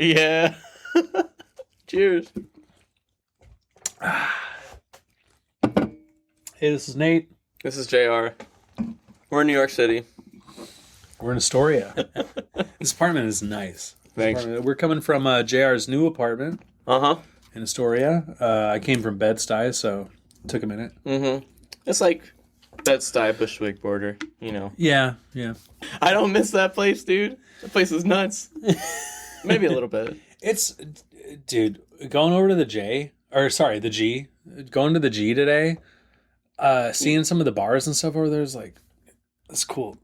Yeah. Cheers. Hey, this is Nate. This is JR. We're in New York City. We're in Astoria. This apartment is nice. Thanks. We're coming from JR's new apartment in Astoria. I came from Bed-Stuy, so it took a minute. Mm-hmm. It's like Bed-Stuy, Bushwick border, you know. Yeah. I don't miss that place, dude. That place is nuts. Maybe a little bit. Dude, going over to the G, going to the G today, seeing some of the bars and stuff over there is like, it's cool.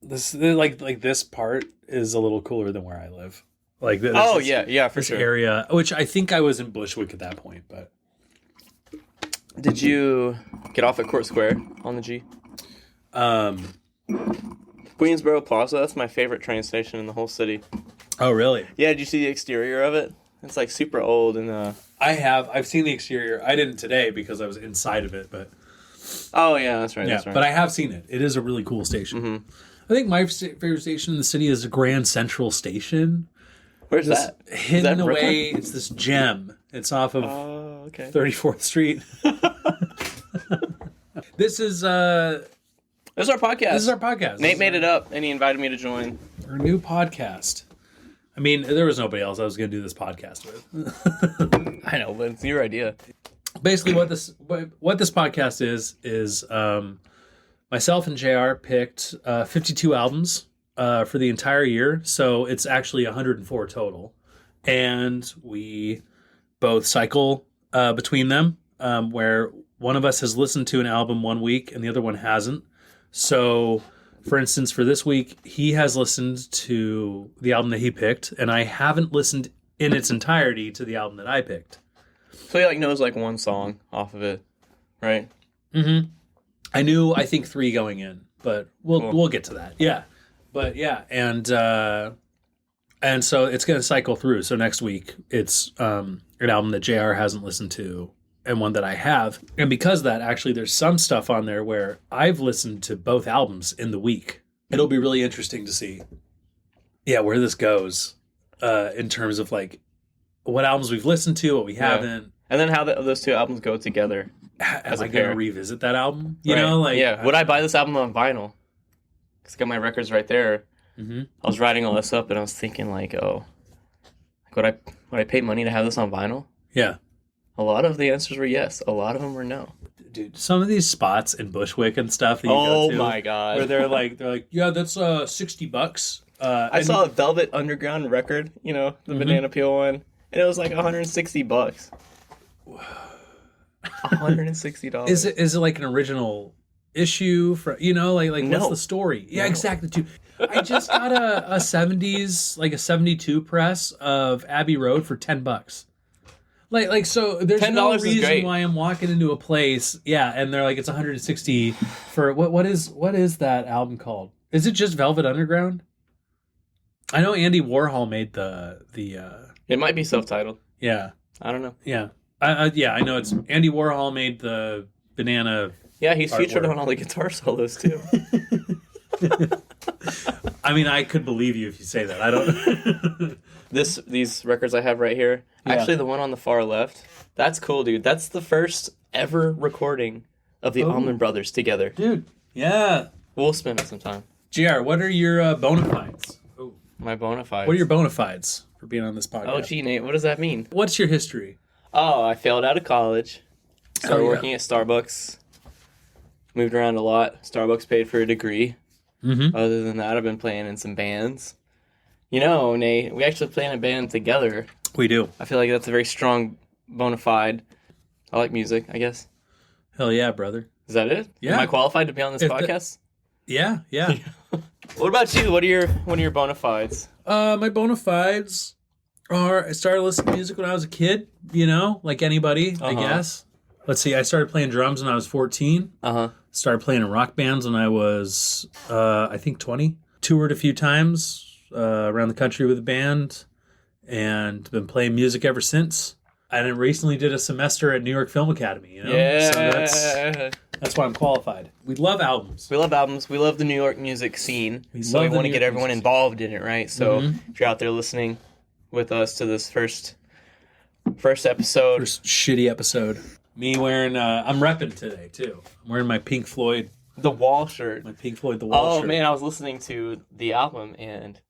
This this part is a little cooler than where I live. Like this, for this sure. area, which I think I was in Bushwick at that point, but Did you get off at Court Square on the G? Queensboro Plaza, that's my favorite train station in the whole city. Oh, really? Yeah, did you see the exterior of it? It's like super old and I've seen the exterior. I didn't today because I was inside of it, but oh yeah, that's right. But I have seen it. It is a really cool station. Mm-hmm. I think my favorite station in the city is Grand Central Station. Where's that? Hidden away. It's this gem. It's off of 34th Street. This is our podcast. Nate made it up, and he invited me to join. Our new podcast. I mean, there was nobody else I was going to do this podcast with. I know, but it's your idea. Basically, what this podcast is myself and JR picked 52 albums for the entire year, so it's actually 104 total, and we both cycle between them, where one of us has listened to an album one week and the other one hasn't. So, for instance, for this week, he has listened to the album that he picked, and I haven't listened in its entirety to the album that I picked. So he knows one song off of it, right? Mm-hmm. I knew, I think 3 going in, but we'll get to that. Yeah, but yeah, and so it's going to cycle through. So next week it's an album that JR hasn't listened to, and one that I have. And because of that, actually, there's some stuff on there where I've listened to both albums in the week. It'll be really interesting to see, where this goes in terms of what albums we've listened to, what we haven't. And then how those two albums go together. Am I going to revisit that album? You right. know, would I buy this album on vinyl? Because I got my records right there. Mm-hmm. I was writing all this up, and I was thinking, would I pay money to have this on vinyl? Yeah. A lot of the answers were yes. A lot of them were no. Dude, some of these spots in Bushwick and stuff that you go to. Oh my god. Where they're like, yeah, that's $60. I saw a Velvet Underground record, the Banana Peel one, and it was like $160. $160. Is it like an original issue for no. What's the story? Yeah, exactly. Dude, I just got a 70s, a 72 press of Abbey Road for $10. So there's $10 no is reason great. why I'm walking into a place, and they're like, it's 160 for what is that album called? Is it just Velvet Underground? I know Andy Warhol made the It might be self-titled. Yeah. I don't know. Yeah. I know it's Andy Warhol made the banana. Yeah, he's artwork. featured on all the guitar solos too. I mean, I could believe you if you say that. I don't. These records I have right here. Yeah. Actually, the one on the far left. That's cool, dude. That's the first ever recording of the Allman Brothers together. Dude. Yeah. We'll spin it sometime. GR, what are your bona fides? Oh. My bona fides. What are your bona fides for being on this podcast? Oh, gee, Nate, what does that mean? What's your history? Oh, I failed out of college. Started working at Starbucks. Moved around a lot. Starbucks paid for a degree. Mm-hmm. Other than that, I've been playing in some bands. Nate, we actually play in a band together. We do. I feel like that's a very strong bona fide. I like music, I guess. Hell yeah, brother. Is that it? Yeah. Am I qualified to be on this podcast? Yeah. What about you? What are your bona fides? My bona fides are I started listening to music when I was a kid, like anybody, I guess. Let's see, I started playing drums when I was 14. Started playing in rock bands when I was, I think, 20. Toured a few times around the country with a band and been playing music ever since. And I recently did a semester at New York Film Academy, you know? Yeah. So that's why I'm qualified. We love albums. We love albums. We love the New York music scene. We want to get everyone involved in it, right? So if you're out there listening with us to this first episode. First shitty episode. Me wearing, I'm repping today, too. I'm wearing my Pink Floyd. The Wall shirt. My Pink Floyd The Wall shirt. Oh, man, I was listening to the album, and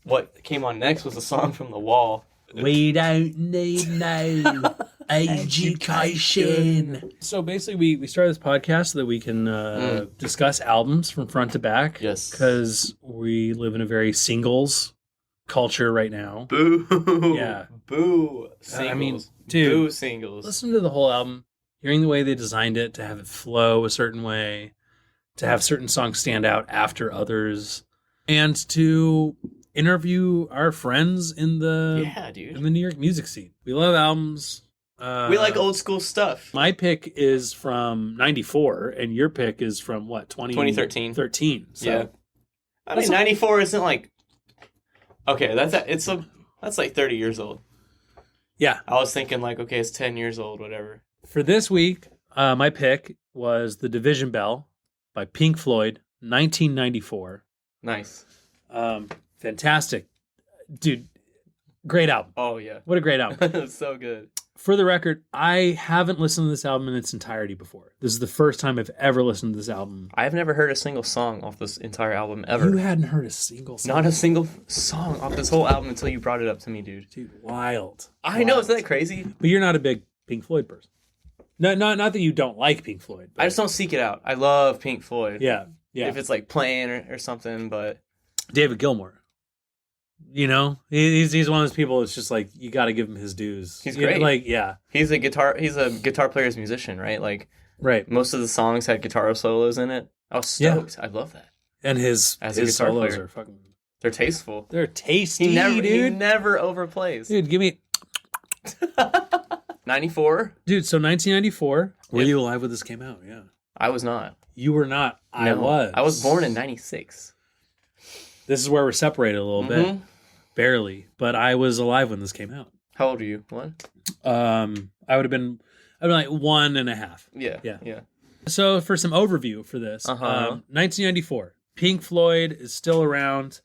what came on next was a song from The Wall. We don't need no education. So basically, we started this podcast so that we can discuss albums from front to back. Yes. Because we live in a very singles culture right now. Boo. Yeah. Boo. Singles. I mean, dude. Boo singles. Listen to the whole album. Hearing the way they designed it, to have it flow a certain way, to have certain songs stand out after others, and to interview our friends in the New York music scene. We love albums. We like old school stuff. My pick is from 94, and your pick is from what, 2013. 13. So yeah. I mean, 94 isn't like... Okay, that's like 30 years old. Yeah. I was thinking like, okay, it's 10 years old, whatever. For this week, my pick was The Division Bell by Pink Floyd, 1994. Nice. Fantastic. Dude, great album. Oh, yeah. What a great album. It's so good. For the record, I haven't listened to this album in its entirety before. This is the first time I've ever listened to this album. I've never heard a single song off this entire album, ever. You hadn't heard a single song? Not a single song off this whole album until you brought it up to me, dude. Dude, wild. I know, isn't that crazy? But you're not a big Pink Floyd person. No, not that you don't like Pink Floyd. I just don't seek it out. I love Pink Floyd. Yeah. If it's like playing or something, but... David Gilmour. You know, he's one of those people. It's just like you got to give him his dues. He's great. He's a guitar player's musician, right? Like, right. Most of the songs had guitar solos in it. I was stoked. I love that. And his solos are fucking. They're tasteful. They're tasty, dude. He He never overplays. Dude, give me 94. Dude, so 1994. Were you alive when this came out? Yeah. I was not. You were not. I was. I was born in 96. This is where we're separated a little bit. Barely. But I was alive when this came out. How old are you? What? I would have been like 1.5. Yeah. So for some overview for this, 1994, Pink Floyd is still around.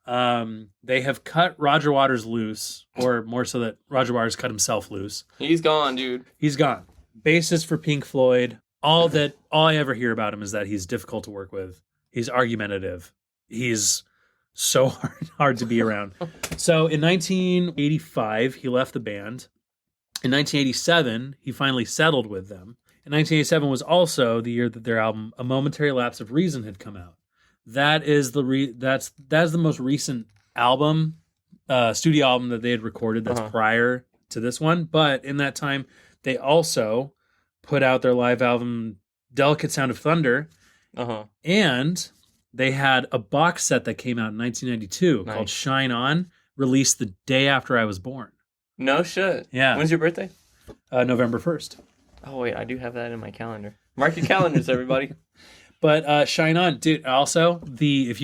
They have cut Roger Waters loose, or more so that Roger Waters cut himself loose. He's gone, dude. He's gone. Bassist for Pink Floyd. All I ever hear about him is that he's difficult to work with. He's argumentative. He's so hard to be around. So in 1985, he left the band. In 1987, he finally settled with them. And 1987 was also the year that their album A Momentary Lapse of Reason had come out. That is that's the most recent album, studio album that they had recorded that's prior to this one. But in that time, they also put out their live album Delicate Sound of Thunder. And they had a box set that came out in 1992 called Shine On, released the day after I was born. No shit. Yeah. When's your birthday? November 1st. Oh, wait. I do have that in my calendar. Mark your calendars, everybody. But Shine On, dude, also, if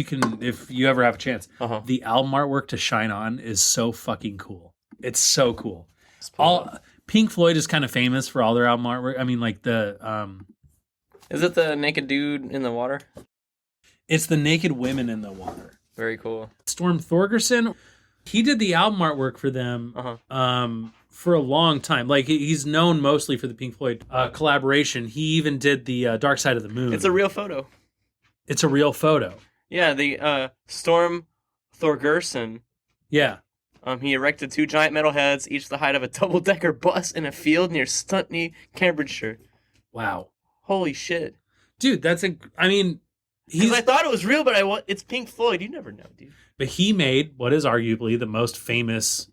you ever have a chance, the album artwork to Shine On is so fucking cool. It's so cool. Pink Floyd is kind of famous for all their album artwork. I mean, like Is it the naked dude in the water? It's the naked women in the water. Very cool. Storm Thorgerson, he did the album artwork for them for a long time. Like, he's known mostly for the Pink Floyd collaboration. He even did the Dark Side of the Moon. It's a real photo. It's a real photo. Yeah, the Storm Thorgerson. Yeah. He erected 2 giant metal heads, each the height of a double-decker bus in a field near Stutney, Cambridgeshire. Wow. Holy shit. Dude, because I thought it was real, but it's Pink Floyd. You never know, dude. But he made what is arguably the most famous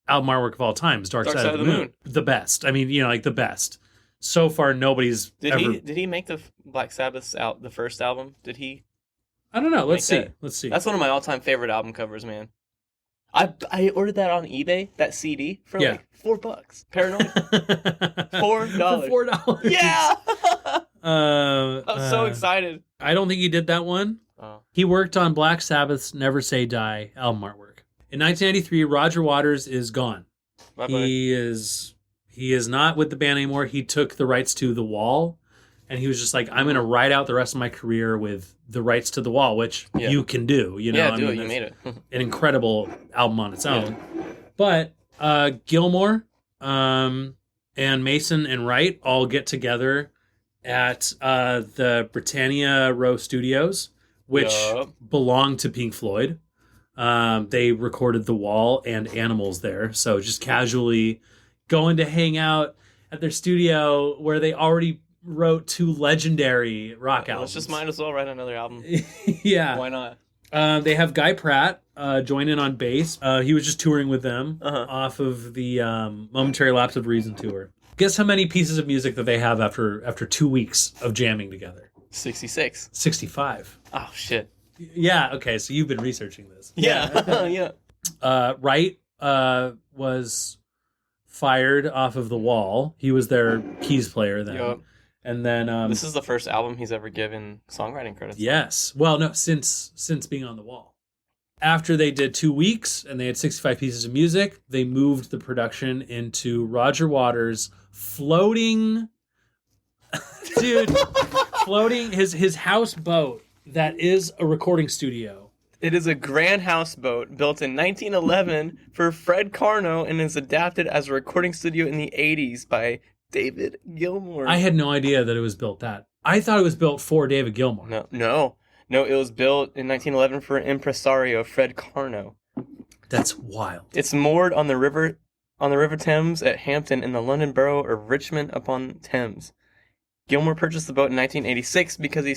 album artwork of all time, is Dark Side of the Moon. The best. I mean, like the best. So far, nobody's ever... Did he make the Black Sabbath's the first album? Did he? I don't know. Let's see. That's one of my all-time favorite album covers, man. I ordered that on eBay, that CD, for like $4. Paranoid. $4. For $4. Yeah! I was so excited. I don't think he did that one. Oh. He worked on Black Sabbath's Never Say Die album artwork. In 1993, Roger Waters is gone. He is not with the band anymore. He took the rights to The Wall, and he was just like, I'm going to ride out the rest of my career with the rights to The Wall, which you can do. You know, do it. You made it. An incredible album on its own. But Gilmour and Mason and Wright all get together at the Britannia Row Studios, which belonged to Pink Floyd. They recorded The Wall and Animals there. So just casually going to hang out at their studio where they already wrote 2 legendary rock albums. Let's just might as well write another album. Yeah. Why not? They have Guy Pratt join in on bass. He was just touring with them off of the Momentary Lapse of Reason tour. Guess how many pieces of music that they have after 2 weeks of jamming together? 66. 65. Oh, shit. Yeah, okay, so you've been researching this. Yeah, yeah. Wright was fired off of The Wall. He was their keys player then. Yep. And then this is the first album he's ever given songwriting credits. Yes. Well, no, since being on The Wall. After they did 2 weeks and they had 65 pieces of music, they moved the production into Roger Waters' floating his houseboat that is a recording studio. It is a grand houseboat built in 1911 for Fred Carno and is adapted as a recording studio in the 80s by David Gilmour. I had no idea that it was built that. I thought it was built for David Gilmour. No, it was built in 1911 for impresario Fred Carno. That's wild. It's moored on the River Thames at Hampton in the London borough of Richmond upon Thames. Gilmour purchased the boat in 1986 because he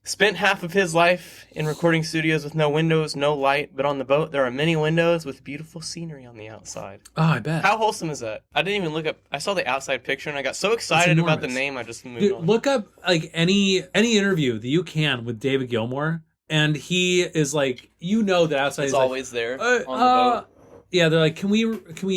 spent half of his life in recording studios with no windows, no light, but on the boat there are many windows with beautiful scenery on the outside. Oh, I bet. How wholesome is that? I didn't even look up. I saw the outside picture and I got so excited about the name I just moved on. Look up like any interview that you can with David Gilmour, and he is like, you know, that outside it's is always like, there on the boat. Yeah, they're like, can we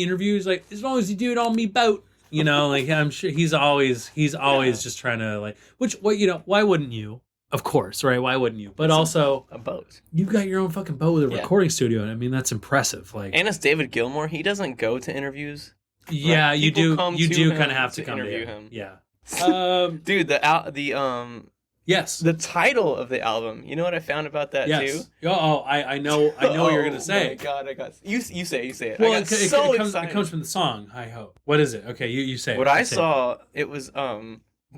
interview? He's like, as long as you do it on me boat. You know, like I'm sure he's always just trying to like, why wouldn't you? Of course, right? Why wouldn't you? But it's also a boat. You've got your own fucking boat with a recording studio, and I mean that's impressive. Like, and it's David Gilmour. He doesn't go to interviews. Yeah, right? You do kind of have to come interview him. Yeah. Dude, yes, the title of the album. You know what I found about that too? Oh, I know what you're gonna say. Oh my god, I got you say it. Well, it comes from the song. I hope. What is it? Okay, you say it. What I saw, it was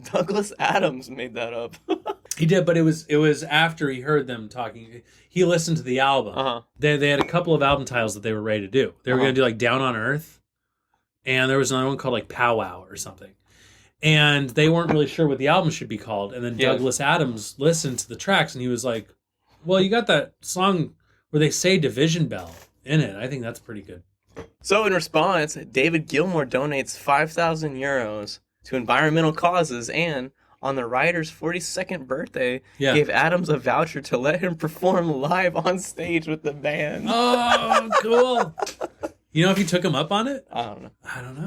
Douglas Adams made that up. He did, but it was after he heard them talking. He listened to the album. They had a couple of album titles that they were ready to do. They were going to do like Down on Earth, and there was another one called like Pow Wow or something. And they weren't really sure what the album should be called. And then Douglas Adams listened to the tracks, and he was like, "Well, you got that song where they say Division Bell in it. I think that's pretty good." So in response, David Gilmour donates 5,000 euros to environmental causes and, on the writer's 42nd birthday, gave Adams a voucher to let him perform live on stage with the band. Oh, cool. You know if he took him up on it? I don't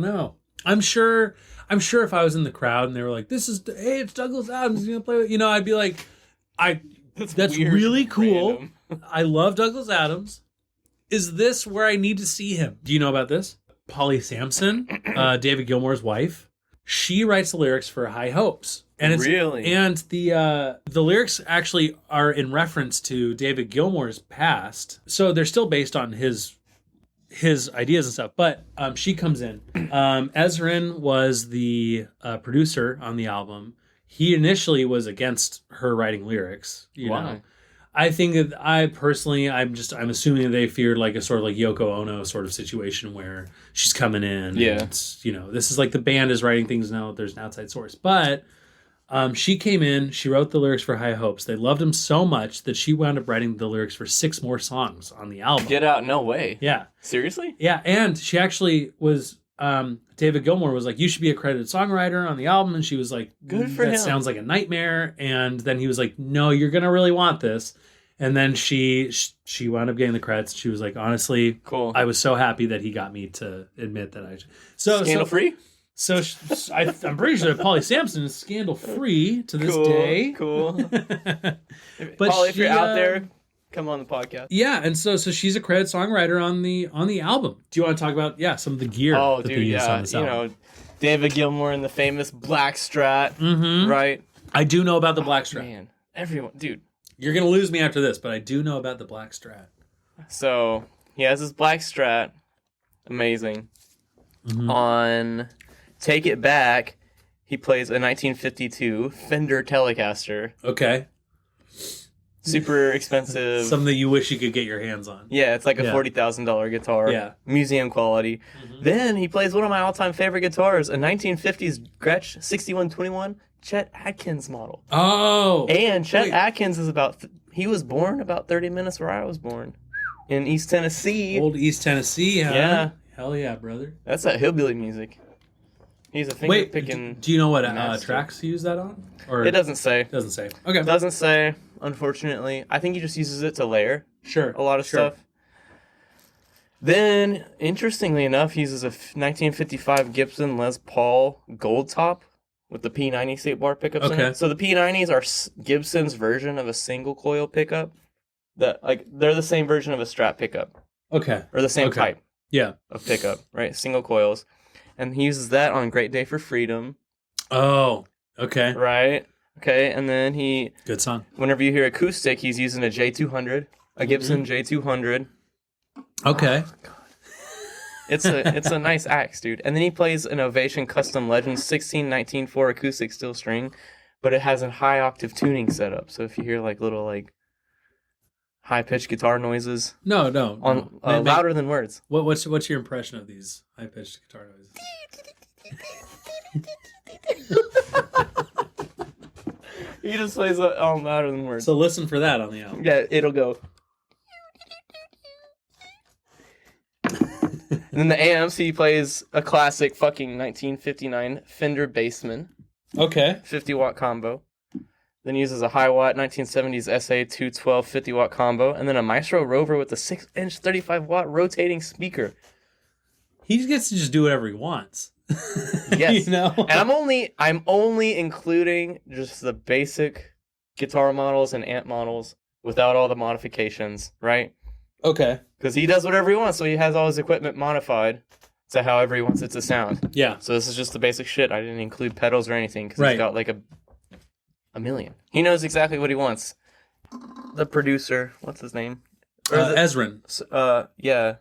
know. I'm sure if I was in the crowd and they were like, it's Douglas Adams, he's going to play with, I'd be like, that's really cool. I love Douglas Adams. Is this where I need to see him? Do you know about this? Polly Sampson, David Gilmour's wife, she writes the lyrics for High Hopes. And it's really? And the lyrics actually are in reference to David Gilmour's past. So they're still based on his ideas and stuff. But she comes in. Ezrin was the producer on the album. He initially was against her writing lyrics. Why? Know. I think that I'm assuming that they feared like a sort of like Yoko Ono sort of situation where she's coming in. Yeah. And this is like the band is writing things now. There's an outside source. But she came in, she wrote the lyrics for High Hopes. They loved him so much that she wound up writing the lyrics for 6 more songs on the album. Get out. No way. Yeah. Seriously? Yeah. And she actually was, David Gilmour was like, you should be a credited songwriter on the album. And she was like, good for him. That sounds like a nightmare. And then he was like, no, you're going to really want this. And then she wound up getting the credits. She was like, honestly, cool. I was so happy that he got me to admit that Scandal free? So I'm pretty sure that Polly Sampson is scandal free to this day. Cool. But Paul, if you're out there, come on the podcast. Yeah, and so she's a credit songwriter on the album. Do you want to talk about some of the gear? Oh, that dude, they used on this album? David Gilmour in the famous Black Strat, right? I do know about the Black Strat. Man, everyone, dude. You're gonna lose me after this, but I do know about the Black Strat. So he has his Black Strat, amazing. On Take It Back, he plays a 1952 Fender Telecaster. Okay. Super expensive. Something that you wish you could get your hands on. Yeah, it's like a $40,000 guitar. Yeah. Museum quality. Then he plays one of my all-time favorite guitars, a 1950s Gretsch 6121 Chet Atkins model. Oh. And Chet Atkins is he was born about 30 minutes where I was born. In East Tennessee. Old East Tennessee, huh? Yeah. Hell yeah, brother. That's that hillbilly music. He's a finger picking. Do you know what tracks he used that on? Or It doesn't say. Doesn't say. Okay. Doesn't say, unfortunately. I think he just uses it to layer a lot of stuff. Then, interestingly enough, he uses a 1955 Gibson Les Paul Gold Top with the P90 state bar pickups in it. So the P90s are Gibson's version of a single coil pickup. They're the same version of a Strat pickup. Okay. Or the same type. Yeah. Of pickup, right? Single coils. And he uses that on Great Day for Freedom. Oh, okay. Right? Okay, and then Good song. Whenever you hear acoustic, he's using a J200, a Gibson J200. Okay. Oh, God. It's a nice axe, dude. And then he plays an Ovation Custom Legends 16-19-4 acoustic steel string, but it has a high octave tuning setup. So if you hear little high pitched guitar noises, no, louder than words. What's your impression of these high pitched guitar noises? He just plays louder than words. So listen for that on the album. Yeah, it'll go. And then the amps, he plays a classic fucking 1959 Fender Bassman. Okay. 50-watt combo. Then uses a high-watt 1970s SA 212 50-watt combo. And then a Maestro Rover with a 6-inch 35-watt rotating speaker. He gets to just do whatever he wants. Yes. And I'm only including just the basic guitar models and amp models without all the modifications, right? Okay. Because he does whatever he wants, so he has all his equipment modified to however he wants it to sound. Yeah. So this is just the basic shit. I didn't include pedals or anything because he's got a million. He knows exactly what he wants. The producer, what's his name? Ezrin. Yeah.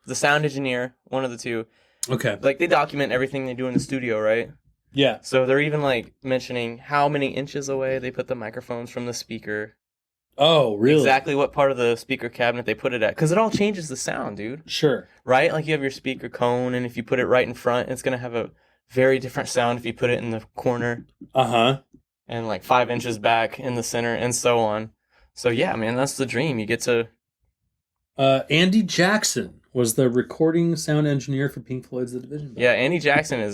The sound engineer, one of the two. Okay. They document everything they do in the studio, right? Yeah. So they're even mentioning how many inches away they put the microphones from the speaker. Oh, really? Exactly what part of the speaker cabinet they put it at. Because it all changes the sound, dude. Sure. Right? You have your speaker cone, and if you put it right in front, it's going to have a very different sound if you put it in the corner. Uh-huh. And 5 inches back in the center, and so on. So yeah, man, that's the dream. You get to... Andy Jackson was the recording sound engineer for Pink Floyd's The Division. Yeah, Andy Jackson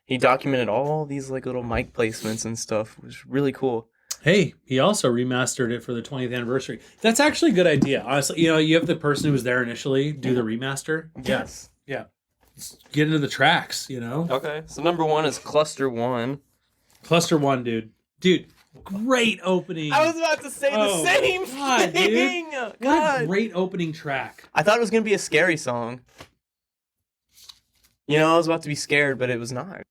he documented all these little mic placements and stuff, which is really cool. Hey, he also remastered it for the 20th anniversary. That's actually a good idea. Honestly, you have the person who was there initially do the remaster. Yes. Yeah. Let's get into the tracks, Okay. So number 1 is Cluster 1. Cluster 1, dude. Dude, great opening. I was about to say the same thing. Dude. What a great opening track. I thought it was going to be a scary song. I was about to be scared, but it was not.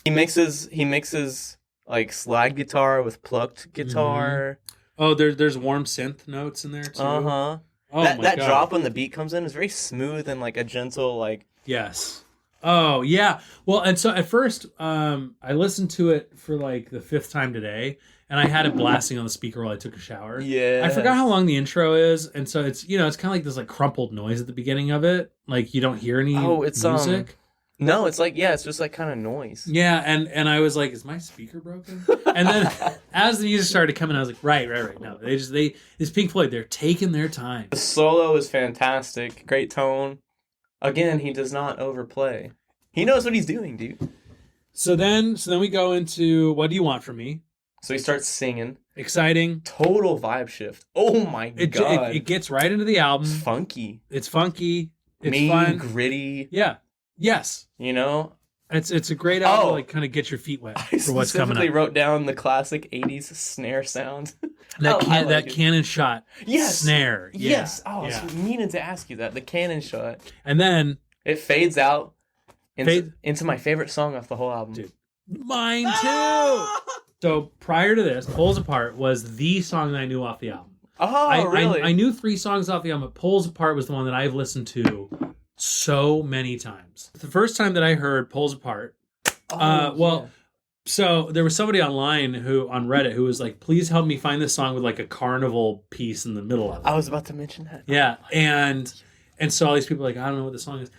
He mixes slide guitar with plucked guitar. Mm-hmm. Oh, there's warm synth notes in there too. Uh-huh. Oh, that drop when the beat comes in is very smooth and a gentle Yes. Oh, yeah. Well, and so at first I listened to it for the 5th time today, and I had it blasting on the speaker while I took a shower. Yeah. I forgot how long the intro is, and so it's it's kind of this crumpled noise at the beginning of it. You don't hear any music. No, it's it's just kind of noise. Yeah, and I was like, is my speaker broken? And then as the music started coming, I was like, right. No, it's Pink Floyd. They're taking their time. The solo is fantastic. Great tone. Again, he does not overplay. He knows what he's doing, dude. So then we go into What Do You Want From Me? So he starts singing. Exciting. Total vibe shift. Oh my God. It gets right into the album. It's funky. It's funky. It's mean, fun. Gritty. Yeah. Yes. It's a great album to like kind of get your feet wet I for what's coming specifically up. wrote down the classic 80s snare sound. That cannon shot Yes. snare. Yeah. Yes. Oh, I was meaning to ask you that. The cannon shot. And then it fades out into my favorite song off the whole album. Dude, mine too. So prior to this, Pulls Apart was the song that I knew off the album. Oh, really? I knew 3 songs off the album, but Pulls Apart was the one that I've listened to so many times. The first time that I heard Pulls Apart, so there was somebody online on Reddit who was like, please help me find this song with like a carnival piece in the middle of it. I was about to mention that. Yeah. And so all these people are like, I don't know what the song is.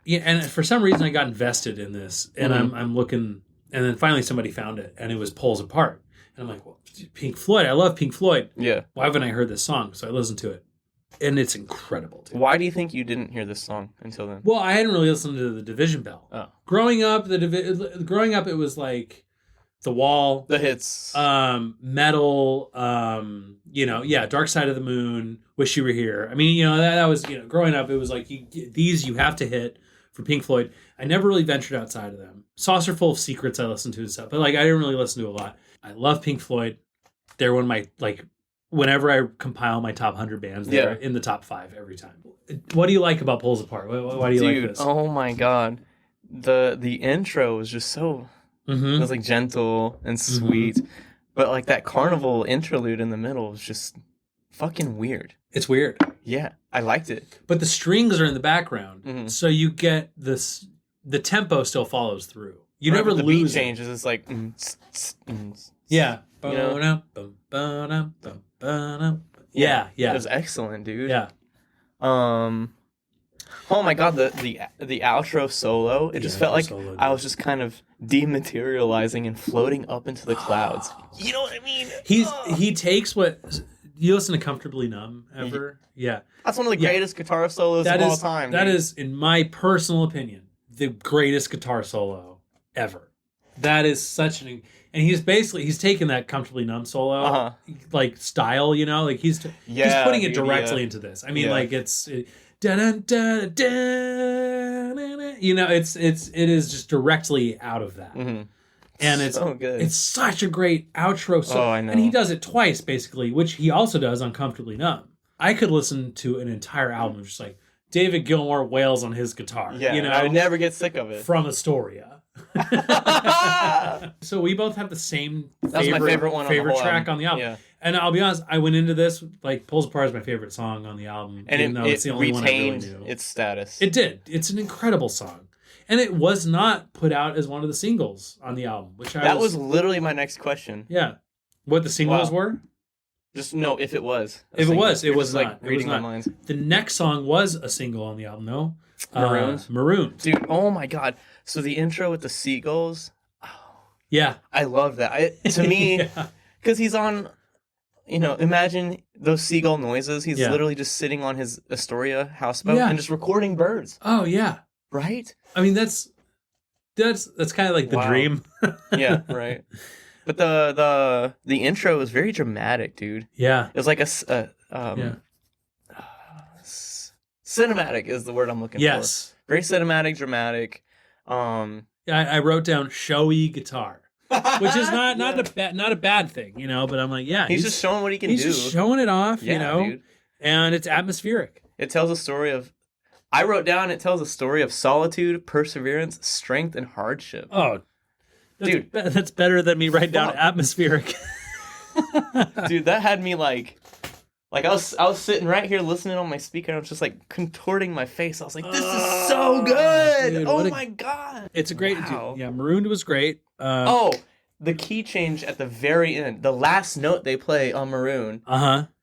And for some reason I got invested in this and I'm looking, and then finally somebody found it and it was Pulls Apart. And I'm like, well, Pink Floyd. I love Pink Floyd. Yeah. Why haven't I heard this song? So I listened to it. And it's incredible, dude. Why do you think you didn't hear this song until then? Well, I hadn't really listened to the Division Bell. Oh. Growing up, it was like The Wall, the hits, Metal, Dark Side of the Moon, Wish You Were Here. I mean, that was, growing up, it was like these you have to hit for Pink Floyd. I never really ventured outside of them. Saucer Full of Secrets I listened to and stuff, but like I didn't really listen to a lot. I love Pink Floyd. They're one of my whenever I compile my top 100 bands, they're in the top 5 every time. What do you like about Pulls Apart? Why do you like this? Oh my god, the intro was just so it was like gentle and sweet, but like that carnival interlude in the middle was just fucking weird. It's weird. Yeah, I liked it. But the strings are in the background, so you get this. The tempo still follows through. You never the lose beat changes. It's like yeah. Yeah. It was excellent, dude. Yeah. Oh my god, the outro solo, it just felt like solo, I was just kind of dematerializing and floating up into the clouds. You know what I mean? He takes what you listen to Comfortably Numb ever? Yeah. That's one of the greatest guitar solos of all time. That is, in my personal opinion, the greatest guitar solo ever. That is such an... And he's taken that Comfortably Numb solo, like style, like he's putting it directly into this. I mean, like it is just directly out of that. And it's so good. It's such a great outro solo. Oh, I know. And he does it twice, basically, which he also does on Comfortably Numb. I could listen to an entire album of just like David Gilmour wails on his guitar. Yeah, I would never get sick of it. From Astoria. So we both have the same That's my favorite one favorite on the whole track album. on the album. Yeah. And I'll be honest, I went into this like Pulls Apart is my favorite song on the album, and even though it's the only one I really retained knew. its status. It did. It's an incredible song. And it was not put out as one of the singles on the album, which That was literally my next question. Yeah. What the singles were? Just no, if it was. If it was, it was just, not. like reading my mind. The next song was a single on the album, though. Maroons. Maroons. Dude, oh my god. So the intro with the seagulls. Yeah. I love that. To me, because he's on, imagine those seagull noises. He's literally just sitting on his Astoria houseboat and just recording birds. Oh, yeah. Right? I mean, that's kind of like the dream. Yeah, right. But the intro was very dramatic, dude. Yeah. It was like cinematic is the word I'm looking for. Yes. Very cinematic, dramatic. I wrote down showy guitar, which is not a bad thing, but I'm like, yeah, he's just showing what he can do. He's just showing it off, dude. And it's atmospheric. It tells a story of. I wrote down. It tells a story of solitude, perseverance, strength, and hardship. Oh, dude, that's better than me writing down atmospheric. Dude, that had me like I was sitting right here listening on my speaker, and I was just like contorting my face. I was like, "This is so good! Dude, oh my god!" It's a great. Dude, yeah, Marooned was great. The key change at the very end, the last note they play on Maroon,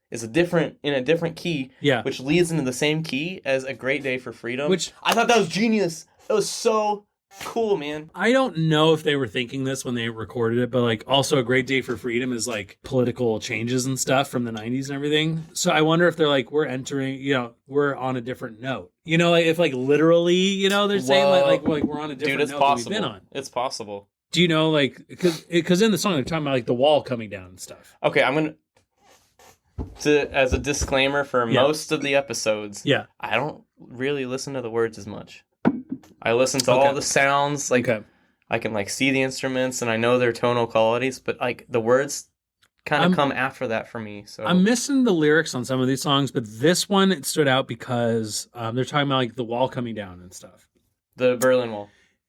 is in a different key, which leads into the same key as A Great Day for Freedom. Which I thought that was genius. It was so cool, man. I don't know if they were thinking this when they recorded it, but like also A Great Day for Freedom is like political changes and stuff from the 90s and everything. So I wonder if they're like, we're entering, we're on a different note. Like if like literally, they're saying like we're on a different note than we've been on. It's possible. Do you know, like, because in the song they're talking about like the wall coming down and stuff. Okay, I'm going to, as a disclaimer for most of the episodes, I don't really listen to the words as much. I listen to all the sounds. Like, Okay. I can, like, see the instruments, and I know their tonal qualities, but, like, the words kind of come after that for me. So I'm missing the lyrics on some of these songs, but this one, it stood out because they're talking about, like, the wall coming down and stuff. The Berlin Wall.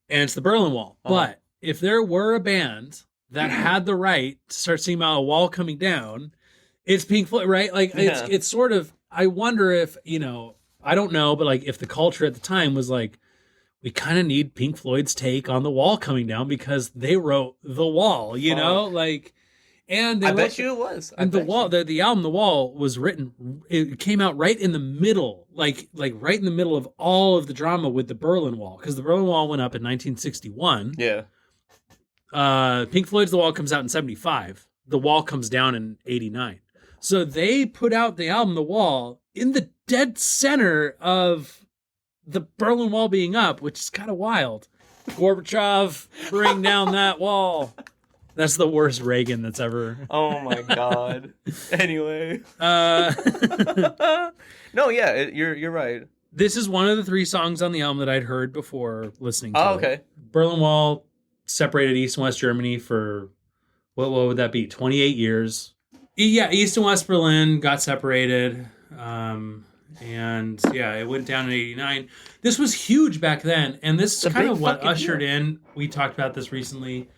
And it's the Berlin Wall. Uh-huh. But if there were a band that had the right to start singing about a wall coming down, it's Pink Floyd, right? Like, it's sort of, I wonder if, you know, I don't know, but, like, if the culture at the time was like, we kind of need Pink Floyd's take on the wall coming down because they wrote The Wall, you know? Like, and they I bet you it was. And the album The Wall was written, it came out right in the middle, like right in the middle of all of the drama with the Berlin Wall, because the Berlin Wall went up in 1961. Yeah. Pink Floyd's The Wall comes out in 75. The Wall comes down in 89. So they put out the album The Wall in the dead center of the Berlin Wall being up, which is kind of wild. Gorbachev, bring down that wall. That's the worst Reagan that's ever. Oh my God. Anyway. No, yeah, you're right. This is one of the 3 songs on the album that I'd heard before listening to Oh, okay. it. Berlin Wall separated East and West Germany for, what would that be, 28 years. Yeah, East and West Berlin got separated. And yeah, it went down in 89. This was huge back then. And this is kind of what ushered in, we talked about this recently,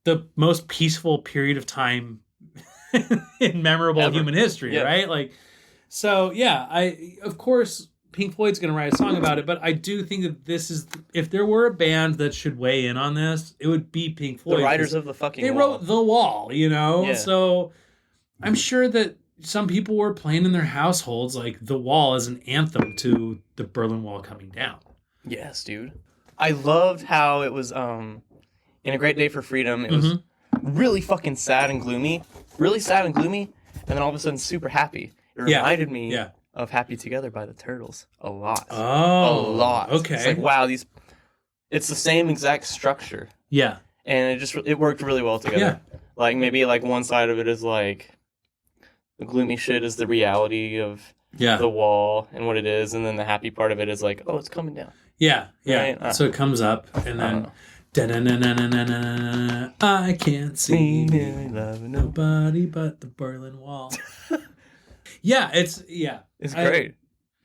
the most peaceful period of time in memorable human history, right? Like, so yeah, of course Pink Floyd's going to write a song about it, but I do think that this is, if there were a band that should weigh in on this, it would be Pink Floyd. The writers of the fucking They Wall. wrote The Wall, you know? Yeah. So I'm sure that some people were playing in their households like The Wall as an anthem to the Berlin Wall coming down. Yes, dude. I loved how it was in A Great Day for Freedom. It was really fucking sad and gloomy. Really sad and gloomy, and then all of a sudden super happy. It reminded me of Happy Together by the Turtles a lot. Oh. A lot. Okay. It's like, wow, it's the same exact structure. Yeah. And it worked really well together. Yeah. Like, maybe like one side of it is like the gloomy shit is the reality of the wall and what it is, and then the happy part of it is like, oh, it's coming down. Yeah, yeah. Right? So it comes up, and then I can't see nobody but the Berlin Wall. Yeah, it's great.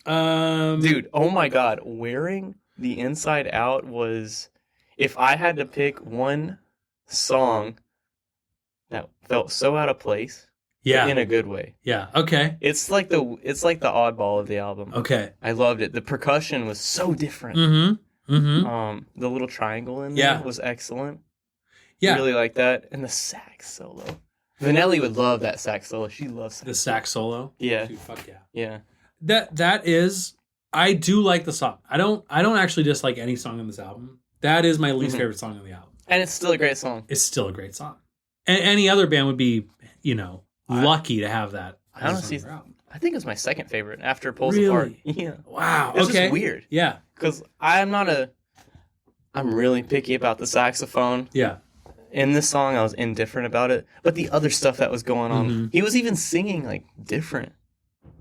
Dude, oh my God, wearing the Inside Out was, if I had to pick one song that felt so out of place. Yeah. In a good way. Yeah. Okay. It's like the oddball of the album. Okay. I loved it. The percussion was so different. Mm-hmm. Mm-hmm. The little triangle in there was excellent. Yeah. I really like that. And the sax solo. Vanelli would love that sax solo. She loves the sax solo. Yeah. Dude, fuck yeah. Yeah. That is, I do like the song. I don't actually dislike any song on this album. That is my least favorite song on the album. And it's still a great song. It's still a great song. And any other band would be, lucky to have that. I honestly, I think it's my second favorite after Pulls Really? Apart. Yeah. Wow. It's okay. just weird. Yeah. Because I'm really picky about the saxophone. Yeah. In this song, I was indifferent about it. But the other stuff that was going on, he was even singing like different.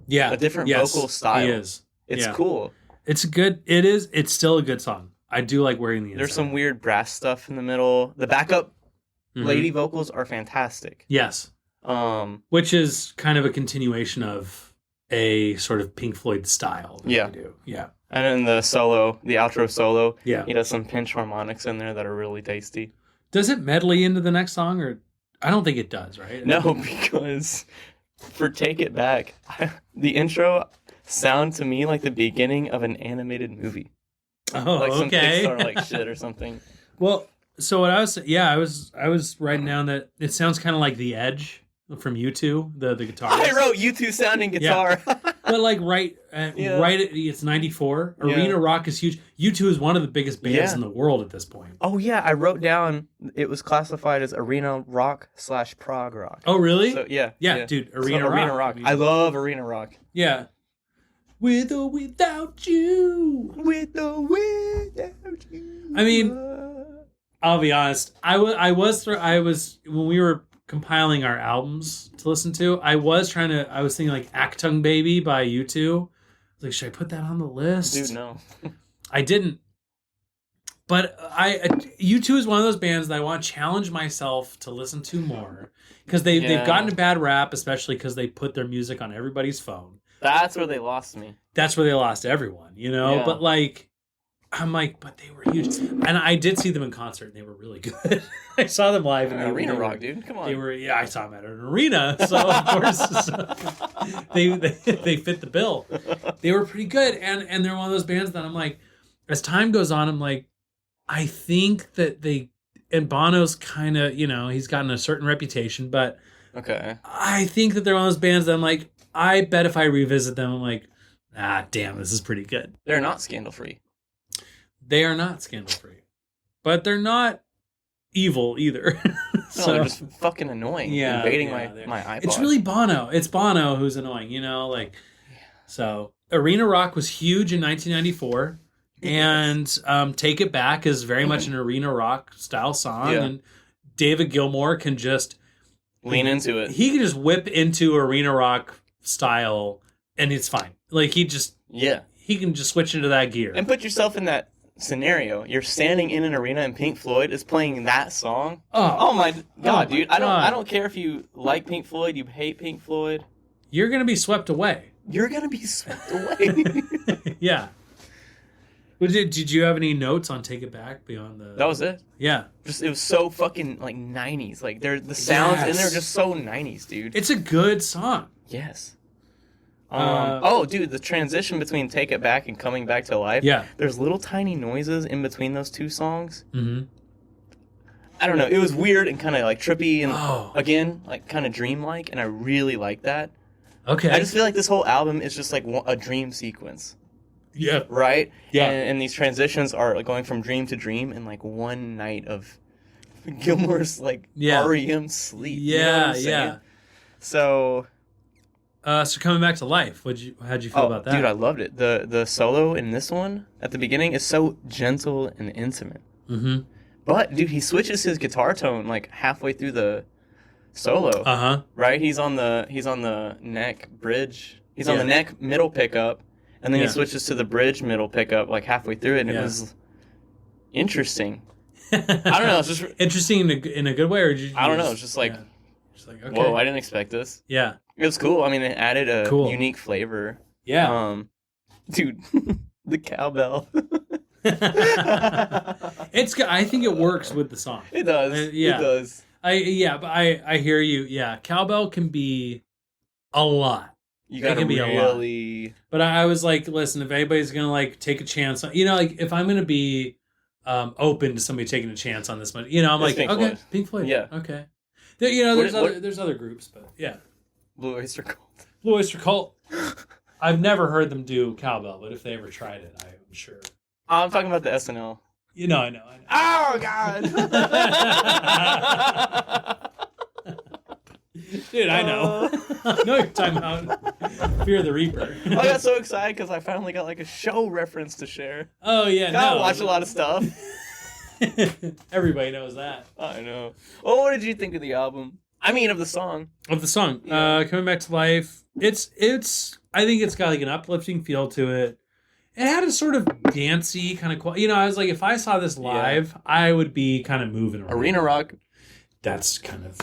Yeah. A different vocal style. He is. It's cool. It's good. It is. It's still a good song. I do like wearing the inside. There's some weird brass stuff in the middle. The backup lady vocals are fantastic. Yes. Which is kind of a continuation of a sort of Pink Floyd style. Yeah. Do. Yeah. And then the outro solo, he does some pinch harmonics in there that are really tasty. Does it medley into the next song, or I don't think it does, right? No, because for Take It Back, the intro sound to me like the beginning of an animated movie. Oh, like some okay. Pixar like shit or something. Well, so what I was writing down that it sounds kind of like The Edge from U2, the guitar. I wrote U2 sounding guitar. Yeah. But like it's 94. Arena Rock is huge. U2 is one of the biggest bands in the world at this point. Oh yeah, I wrote down it was classified as arena rock / prog rock. Oh really? So, yeah, dude, Arena Rock. I love Arena Rock. Yeah. With or without you. With or without you. I mean, I'll be honest. I was when we were compiling our albums to listen to, I was thinking like Achtung Baby by U2. I was like, should I put that on the list? Dude, no. I didn't. But U2 is one of those bands that I want to challenge myself to listen to more because they've gotten a bad rap, especially because they put their music on everybody's phone. That's where they lost me. That's where they lost everyone, you know? Yeah. But like, I'm like, but they were huge. And I did see them in concert and they were really good. I saw them live. And Arena Rock, dude. Come on. They were, I saw them at an arena. So, of course, they fit the bill. They were pretty good. And they're one of those bands that I'm like, as time goes on, I'm like, I think that and Bono's kind of, you know, he's gotten a certain reputation, but okay. I think that they're one of those bands that I'm like, I bet if I revisit them, I'm like, damn, this is pretty good. They're not scandal-free. They are not scandal-free. But they're not evil either. So they're just fucking annoying. Invading my iPod. It's really Bono. It's Bono who's annoying, you know? Like, so Arena Rock was huge in 1994. And Take It Back is very much an Arena Rock style song. Yeah. And David Gilmour can just lean into it. He can just whip into Arena Rock style and it's fine. Like he can just switch into that gear. And put yourself in that scenario. You're standing in an arena and Pink Floyd is playing that song. Oh my god, dude. I don't care if you like Pink Floyd, you hate Pink Floyd. You're gonna be swept away. You're gonna be swept away. Yeah. Did you have any notes on Take It Back beyond the... That was it. Yeah. Just it was so fucking like 90s. Like the sounds in there are just so 90s, dude. It's a good song. Yes. Dude, the transition between Take It Back and Coming Back to Life. Yeah. There's little tiny noises in between those two songs. Mm-hmm. I don't know. It was weird and kind of like trippy and again, like kind of dreamlike, and I really like that. Okay. I just feel like this whole album is just like a dream sequence. Yeah. Right? Yeah. And these transitions are like going from dream to dream in like one night of Gilmour's like REM sleep. Yeah, you know what I'm saying? So Coming Back to Life, how'd you feel about that? Dude, I loved it. The solo in this one at the beginning is so gentle and intimate. Mm-hmm. But dude, he switches his guitar tone like halfway through the solo. Uh-huh. Right? He's on the neck bridge. He's on the neck middle pickup. And then he switches to the bridge middle pickup like halfway through it, and it was interesting. I don't know. It's just interesting in a good way, or I don't know. It's just like, okay. Whoa! I didn't expect this. Yeah, it was cool. I mean, it added a unique flavor. Yeah, dude, the cowbell. I think it works with the song. It does. Yeah, it does. But I hear you. Yeah, cowbell can be a lot. You gotta really... But I was like, listen, if anybody's gonna like take a chance on, you know, like if I'm gonna be open to somebody taking a chance on this one, you know, I'm like, Pink okay, Floyd. Pink Floyd, yeah, okay. You know, there's other groups, but yeah, Blue Oyster Cult. Blue Oyster Cult. I've never heard them do cowbell, but if they ever tried it, I'm sure. I'm talking about the SNL. You know, I know. Oh God. Dude, I know. I know you're talking about Fear the Reaper. I got so excited because I finally got like a show reference to share. Oh, yeah. I watch a lot of stuff. Everybody knows that. I know. Well, what did you think of the album? I mean, of the song. Of the song. Yeah. Coming Back to Life. It's. I think it's got like an uplifting feel to it. It had a sort of dancey kind of quality. You know, I was like, if I saw this live, I would be kind of moving around. Arena Rock. That's kind of,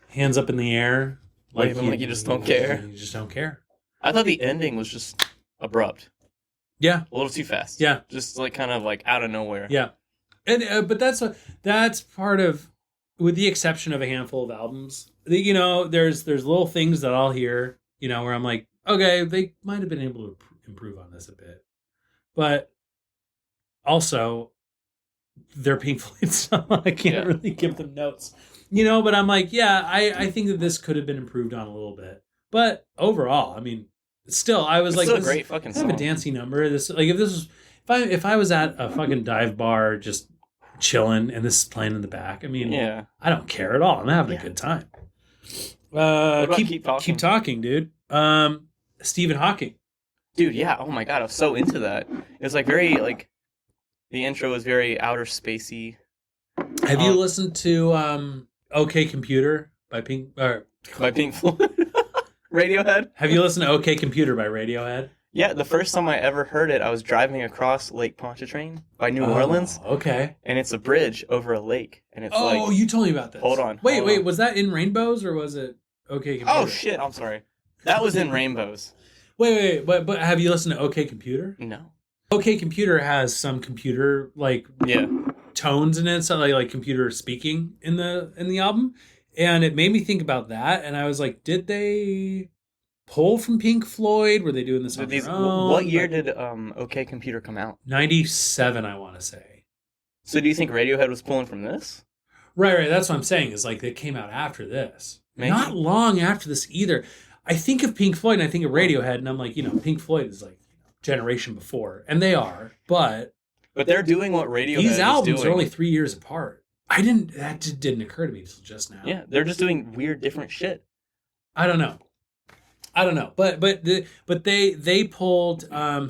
hands up in the air. Like you just don't care. You just don't care. I thought the ending was just abrupt. Yeah. A little too fast. Yeah. Just like kind of like out of nowhere. Yeah. And but that's part of, with the exception of a handful of albums, you know, there's little things that I'll hear, you know, where I'm like, okay, they might have been able to improve on this a bit. But also, they're Pink Floyd, so I can't really give them notes. You know, but I'm like, I think that this could have been improved on a little bit. But overall, I mean, still, I was it's like, still this a great fucking song. Kind of a dancey number. This, like, if I was at a fucking dive bar just chilling and this is playing in the back, I mean, I don't care at all. I'm having a good time. Keep talking, dude. Stephen Hawking. Dude, yeah. Oh my God, I was so into that. It was like very like, the intro was very outer spacey. Have you listened to OK Computer by Pink Floyd? Radiohead? Have you listened to OK Computer by Radiohead? Yeah, the first time I ever heard it, I was driving across Lake Pontchartrain by New Orleans, Okay. and it's a bridge over a lake, and it's Oh, you told me about this. Hold on. Wait. Was that in Rainbows or was it OK Computer? Oh shit! I'm sorry. That was in Rainbows. Wait. But have you listened to OK Computer? No. OK Computer has some computer tones in it, so like computer speaking in the album, and it made me think about that, and I was like, did they pull from Pink Floyd? Were they doing this on their own? What year did OK Computer come out? 97, I want to say. So do you think Radiohead was pulling from this? Right. That's what I'm saying. Is like they came out after this, Maybe. not long after this either. I think of Pink Floyd and I think of Radiohead, and I'm like, Pink Floyd is like generation before, and they are, but they're doing what Radiohead these albums is doing. are only 3 years apart. That just didn't occur to me until just now. Yeah, they're just doing weird, different shit. I don't know, but they pulled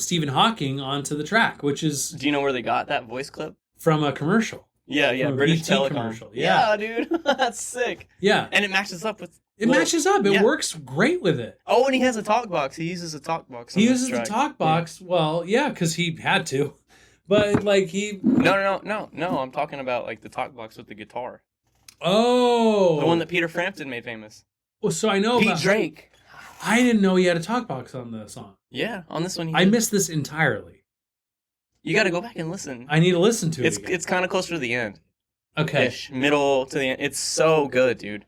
Stephen Hawking onto the track, which is. Do you know where they got that voice clip? From a commercial. Yeah, From a British BT Telecom commercial. Yeah, dude, that's sick. Yeah, and it matches up with. It matches up. It works great with it. Oh, and he has a talk box. He uses a talk box. He uses the talk box. Yeah. Well, yeah, because he had to. But like he. No. I'm talking about like the talk box with the guitar. Oh. The one that Peter Frampton made famous. Well, so I know Pete about Drake. I didn't know he had a talk box on the song. Yeah, on this one. I missed this entirely. You got to go back and listen. I need to listen to it. It's kind of closer to the end. Okay. Middle to the end. It's so good, dude.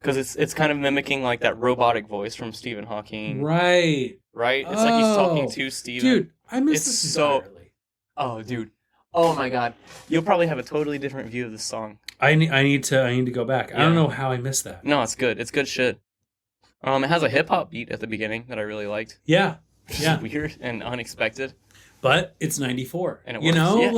Because it's kind of mimicking like that robotic voice from Stephen Hawking. Right. Right? It's like he's talking to Stephen. Dude, I missed this entirely. Oh, dude. Oh my god. You'll probably have a totally different view of this song. I need to go back. Yeah. I don't know how I missed that. No, it's good. It's good shit. It has a hip hop beat at the beginning that I really liked. Yeah. Which is weird and unexpected. But it's 94. And it works.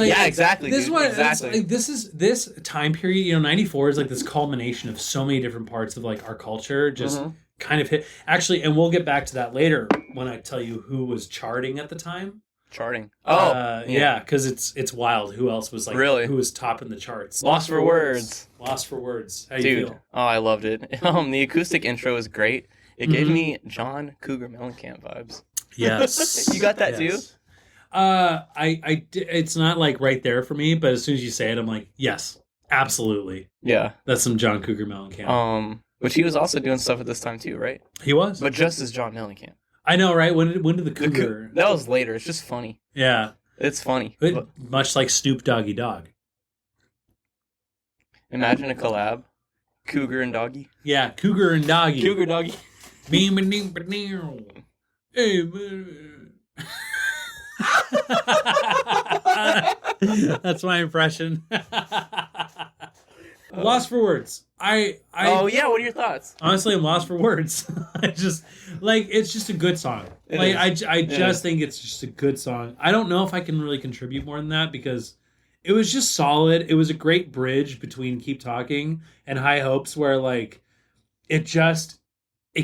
Yeah, exactly. This is this time period, 94 is like this culmination of so many different parts of like our culture just kind of hit. Actually, and we'll get back to that later when I tell you who was charting at the time. Charting. Yeah, because it's wild. Who else was like really? Who was topping the charts? Lost for Words. Lost for Words. How Dude, you feel? Oh, I loved it. The acoustic intro is great. It gave me John Cougar Mellencamp vibes. Yes. You got that too? It's not like right there for me, but as soon as you say it, I'm like, yes, absolutely. Yeah. That's some John Cougar Mellencamp. Which he was also doing stuff at this time too, right? He was. But just as John Mellencamp. I know, right? When did the Cougar? That was later. It's just funny. Yeah. It's funny. Much like Snoop Doggy Dogg. Imagine a collab. Cougar and Doggy. Yeah, Cougar and Doggy. Cougar Doggy. Hey, that's my impression. Lost for words. Oh yeah, what are your thoughts? Honestly, I'm lost for words. It's just a good song. I just think it's just a good song. I don't know if I can really contribute more than that because it was just solid. It was a great bridge between Keep Talking and High Hopes where like it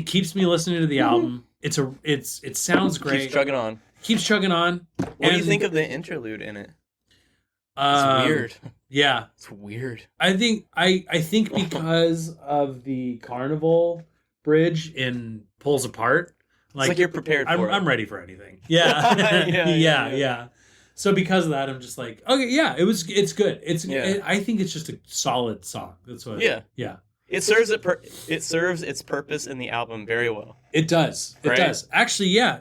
keeps me listening to the album. It sounds great. Keeps chugging on. What do you think of the interlude in it? It's weird. Yeah. It's weird. I think because of the Carnival bridge in Pulls Apart. It's like you're prepared for it. I'm ready for anything. Yeah. yeah. So because of that, I'm just like, okay, yeah, it's good. I think it's just a solid song. That's what. Yeah. It serves its purpose in the album very well. It does. It does. Actually, yeah.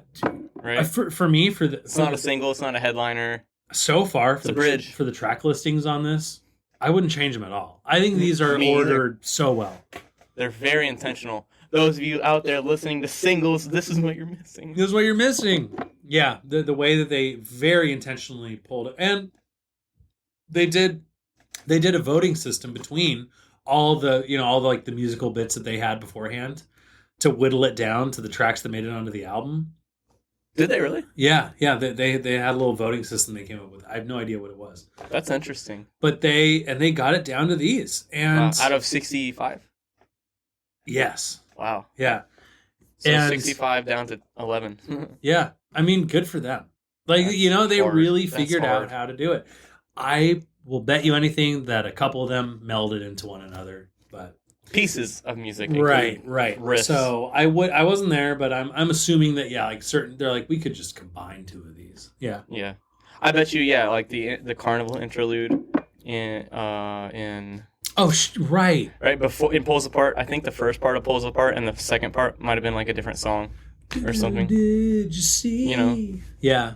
Right. For me, it's not a single. It's not a headliner. So far, for the bridge for the track listings on this, I wouldn't change them at all. I think these are ordered so well. They're very intentional. Those of you out there listening to singles, this is what you're missing. This is what you're missing. Yeah, the way that they very intentionally pulled it, and they did a voting system between all the like the musical bits that they had beforehand to whittle it down to the tracks that made it onto the album. Did they really? Yeah. They had a little voting system they came up with. I have no idea what it was. That's interesting. But they got it down to these, and out of 65. Yes. Wow. Yeah. So 65 down to 11. Yeah. I mean, good for them. Like, they really figured out how to do it. I will bet you anything that a couple of them melded into one another, but pieces of music. Right. Riffs. So I wasn't there, but I'm assuming that like they're like we could just combine two of these. Yeah. Yeah. I bet you, like the carnival interlude in right before it pulls apart. I think the first part it pulls apart, and the second part might have been like a different song or something. Did you see? Yeah.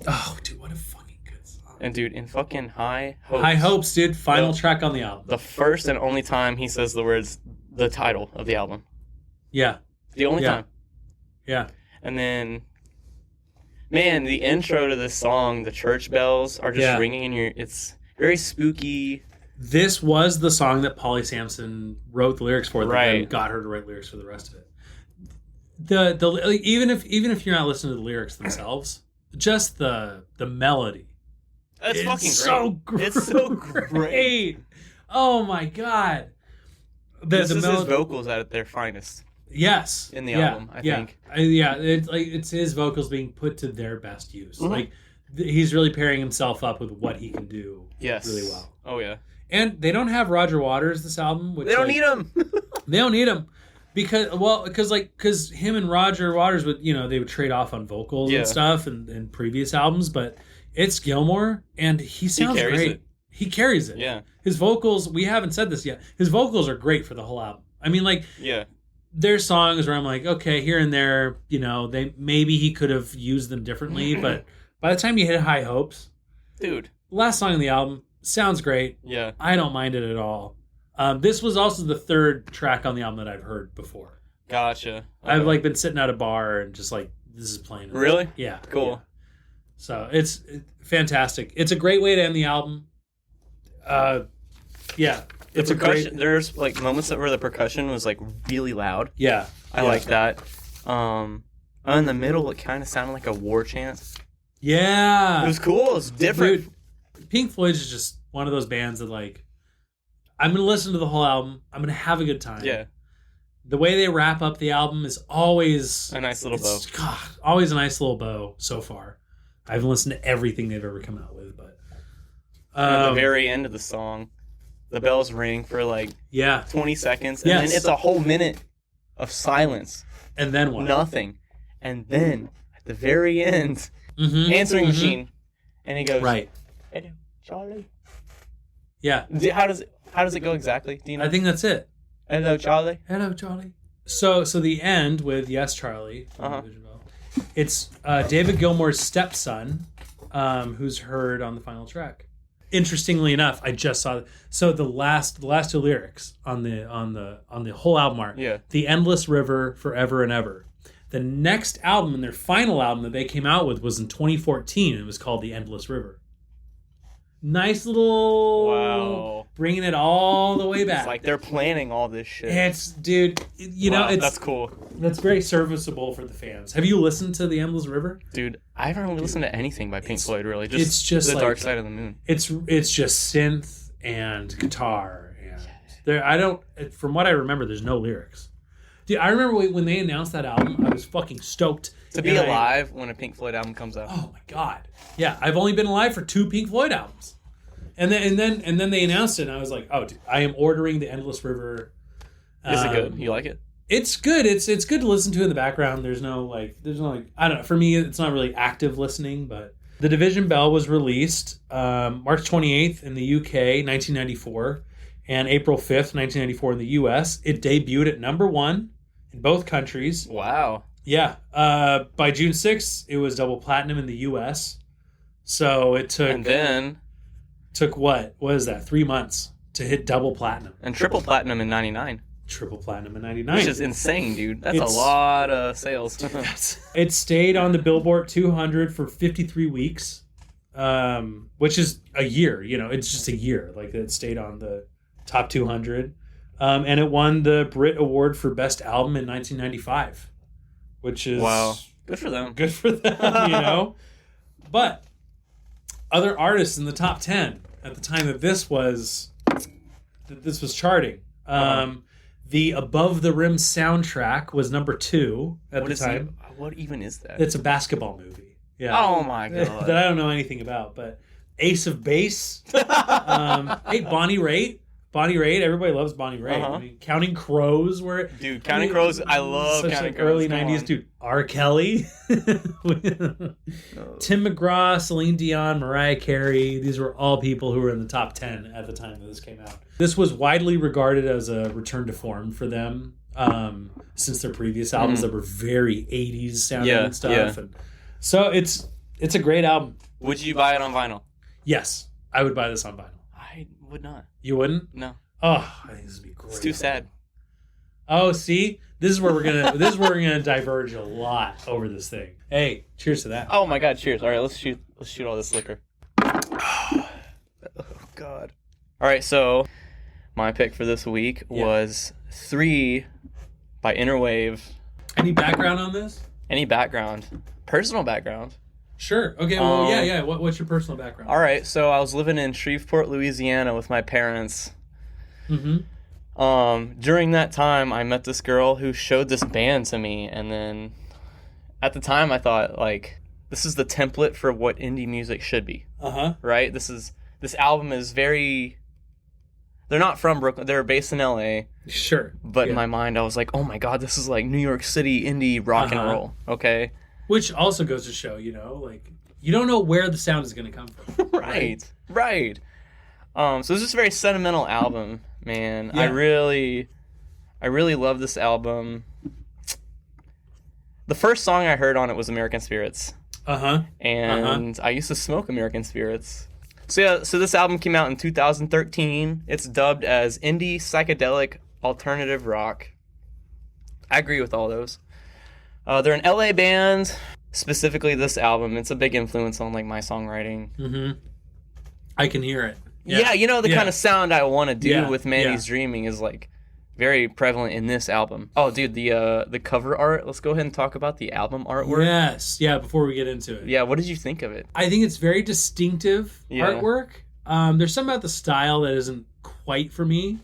Oh, dude, what a fucking good song. And dude, in fucking High Hopes. High Hopes, dude. Final track on the album. The first and only time he says the title of the album. Yeah. The only time. Yeah. And then, man, the intro to this song, the church bells are just ringing in your. It's very spooky. This was the song that Polly Sampson wrote the lyrics for. That then got her to write lyrics for the rest of it. Even if you're not listening to the lyrics themselves, just the melody. It's fucking great. It's so great. Oh my god. This is his vocals at their finest. Yes. In the album, I think. It's his vocals being put to their best use. Mm-hmm. Like he's really pairing himself up with what he can do. Yes. Really well. Oh yeah. And they don't have Roger Waters this album. Which, they don't need him. They don't need him because him and Roger Waters would they would trade off on vocals and stuff in previous albums, but it's Gilmour and he sounds great. He carries it. Yeah. His vocals, we haven't said this yet. His vocals are great for the whole album. I mean, like, there's songs where I'm like, okay, here and there, maybe he could have used them differently, but by the time you hit High Hopes, dude, last song on the album sounds great. Yeah. I don't mind it at all. This was also the third track on the album that I've heard before. Gotcha. Okay. I've been sitting at a bar and just this is playing. Really? Yeah. Cool. Yeah. So it's fantastic. It's a great way to end the album. It's percussion, there's moments where the percussion was really loud. Yeah. I like that. In the middle it kind of sounded like a war chant. Yeah. It was cool. It was different. Dude, Pink Floyd is just one of those bands that I'm going to listen to the whole album. I'm going to have a good time. Yeah. The way they wrap up the album is always a nice little bow. God, always a nice little bow so far. I haven't listened to everything they've ever come out with, but at the very end of the song, the bells ring for 20 seconds, and then it's a whole minute of silence, and then what? Nothing, and then at the very end, answering machine, and he goes, right, "Hello, Charlie." Yeah. How does it go exactly? Do you know? I think that's it. Hello, Charlie. Hello, Charlie. So the end with Yes, Charlie. It's David Gilmour's stepson, who's heard on the final track. Interestingly enough, I just saw the last two lyrics on the whole album art. Yeah. The Endless River, Forever and Ever. The next album and their final album that they came out with was in 2014. It was called The Endless River. Nice little bringing it all the way back. It's like they're planning all this shit. It's that's cool. That's very serviceable for the fans. Have you listened to The Endless River? Dude, I haven't really listened to anything by Pink Floyd really. It's just The Dark Side of the Moon. It's just synth and guitar and from what I remember, there's no lyrics. Dude, I remember when they announced that album, I was fucking stoked to be alive when a Pink Floyd album comes out. Oh my god! Yeah, I've only been alive for 2 Pink Floyd albums, and then they announced it, and I was like, oh, dude, I am ordering The Endless River. Is it good? You like it? It's good. It's good to listen to in the background. There's no I don't know. For me, it's not really active listening, but The Division Bell was released March 28th in the UK, 1994, and April 5th, 1994 in the US. It debuted at number 1 in both countries. Wow. Yeah. By June 6th, it was double platinum in the US. So it took... And then... Took what? What is that? 3 months to hit double platinum. And triple platinum in 99. Triple platinum in 99. Which is insane, dude. That's a lot of sales. It stayed on the Billboard 200 for 53 weeks, which is a year. It's just a year. It stayed on the top 200. And it won the Brit Award for Best Album in 1995, which is... Wow. Good for them. Good for them, But other artists in the top 10 at the time that this was charting. The Above the Rim soundtrack was number 2 at the time. What even is that? It's a basketball movie. Yeah. Oh my god. That I don't know anything about, but Ace of Base. Hey, Bonnie Raitt. Bonnie Raitt. Everybody loves Bonnie Raitt. Uh-huh. I mean, Counting Crows were... Dude, Counting Crows, I love such Counting like Crows. early Come 90s, on. dude. R. Kelly. Tim McGraw, Celine Dion, Mariah Carey. These were all people who were in the top 10 at the time that this came out. This was widely regarded as a return to form for them, since their previous albums that were very 80s sounding and stuff. Yeah. And so it's a great album. Would you buy it on vinyl? Yes, I would buy this on vinyl. I would not. You wouldn't? No. Oh, I think this would be great. It's too sad. Oh, see, this is where we're gonna diverge a lot over this thing. Hey, cheers to that. Oh my god, cheers. All right, let's shoot all this liquor. Oh god. All right, so my pick for this week was 3 by Innerwave. Any background on this? Any background? Personal background. Sure. Okay. Well, yeah. What's your personal background? All right, so I was living in Shreveport, Louisiana with my parents. Mm-hmm. During that time, I met this girl who showed this band to me, and then at the time I thought, like, this is the template for what indie music should be. Uh-huh. Right? This album is very... They're not from Brooklyn. They're based in LA. Sure. But in my mind, I was like, oh my god, this is like New York City indie rock and roll. Okay? Which also goes to show, like, you don't know where the sound is going to come from. Right. So it's just a very sentimental album, man. Yeah. I really love this album. The first song I heard on it was American Spirits. Uh-huh. And I used to smoke American Spirits. So this album came out in 2013. It's dubbed as indie psychedelic alternative rock. I agree with all those. They're an LA band. Specifically this album, it's a big influence on like my songwriting. Mm-hmm. I can hear it. Yeah, the kind of sound I want to do with Mandy's Yeah. Dreaming is like very prevalent in this album. Oh, dude, the cover art. Let's go ahead and talk about the album artwork. Yes. Yeah, before we get into it. Yeah, what did you think of it? I think it's very distinctive artwork. There's something about the style that isn't quite for me.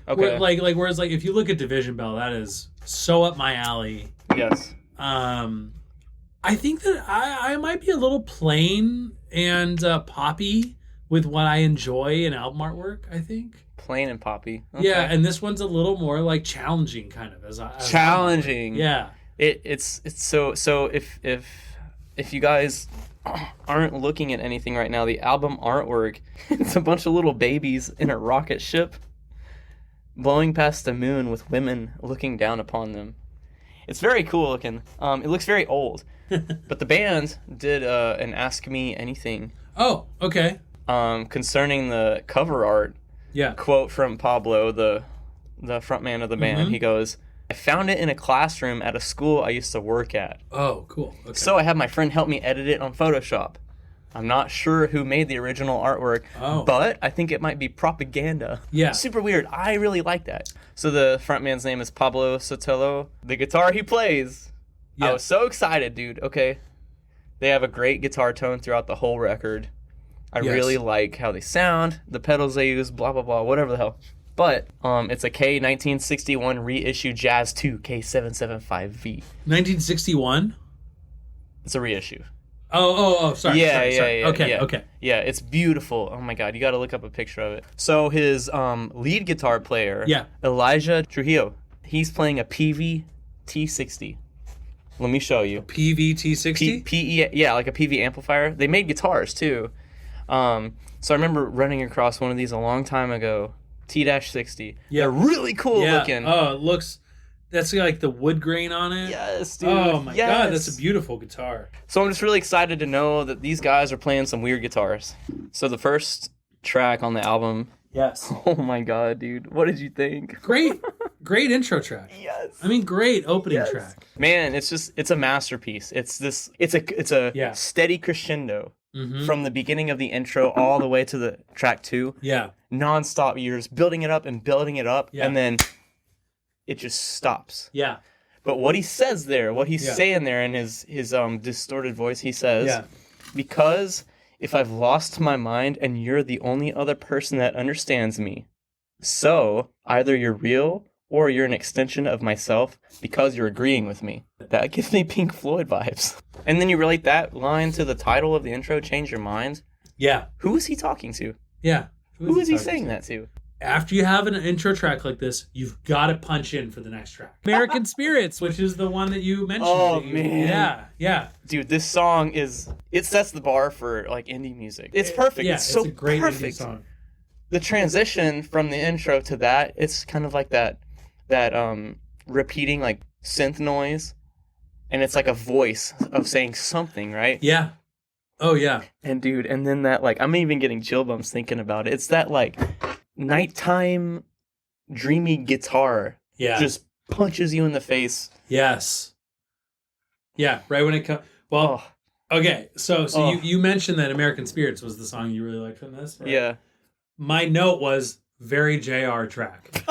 Okay. Whereas if you look at Division Bell, that is so up my alley. Yes. I think that I might be a little plain and poppy with what I enjoy in album artwork, I think. Plain and poppy. Okay. Yeah, and this one's a little more like challenging kind of as challenging. Yeah. It's so if you guys aren't looking at anything right now, the album artwork, it's a bunch of little babies in a rocket ship blowing past the moon with women looking down upon them. It's very cool looking. It looks very old. But the band did an Ask Me Anything. Oh, okay. Concerning the cover art. Yeah. Quote from Pablo, the frontman of the band. Mm-hmm. He goes, I found it in a classroom at a school I used to work at. Oh, cool. Okay. So I had my friend help me edit it on Photoshop. I'm not sure who made the original artwork, but I think it might be propaganda. Yeah. Super weird. I really like that. So the frontman's name is Pablo Sotelo. The guitar he plays, I was so excited, dude. Okay. They have a great guitar tone throughout the whole record. I really like how they sound, the pedals they use, blah, blah, blah, whatever the hell. But it's a K1961 reissue Jazz 2 K775V. 1961? It's a reissue. Oh, sorry. Yeah. Okay. Yeah, it's beautiful. Oh my god, you got to look up a picture of it. So his lead guitar player, Elijah Trujillo, he's playing a PV T60. Let me show you. PVT60? Yeah, like a PV amplifier. They made guitars too. So I remember running across one of these a long time ago. T-60. Yeah, they're really cool looking. Oh, it looks. That's like the wood grain on it. Yes, dude. Oh my god, that's a beautiful guitar. So I'm just really excited to know that these guys are playing some weird guitars. So the first track on the album. Yes. Oh my god, dude. What did you think? Great intro track. Yes. I mean, great opening track. Man, it's a masterpiece. It's a steady crescendo from the beginning of the intro all the way to the track 2. Yeah. Non-stop. You're just building it up and building it up, and then it just stops. Yeah. But what he says there, what he's saying there in his distorted voice, he says, because if I've lost my mind and you're the only other person that understands me, so either you're real or you're an extension of myself because you're agreeing with me. That gives me Pink Floyd vibes. And then you relate that line to the title of the intro, Change Your Mind. Yeah. Who is he talking to? Yeah. Who is he saying that to? after you have an intro track like this, you've got to punch in for the next track. American Spirits, which is the one that you mentioned. Oh, man. Yeah. Dude, this song it sets the bar for like indie music. It's perfect. Yeah, it's so a great perfect. indie song. The transition from the intro to that, it's kind of like that repeating like synth noise, and it's like a voice of saying something, right? Yeah. Oh yeah. And dude, and then that like I'm even getting chill bumps thinking about it. It's that like nighttime dreamy guitar just punches you in the face. Yes. Yeah, right when it comes. Well, okay, so you mentioned that American Spirits was the song you really liked from this, right? Yeah. My note was very JR track.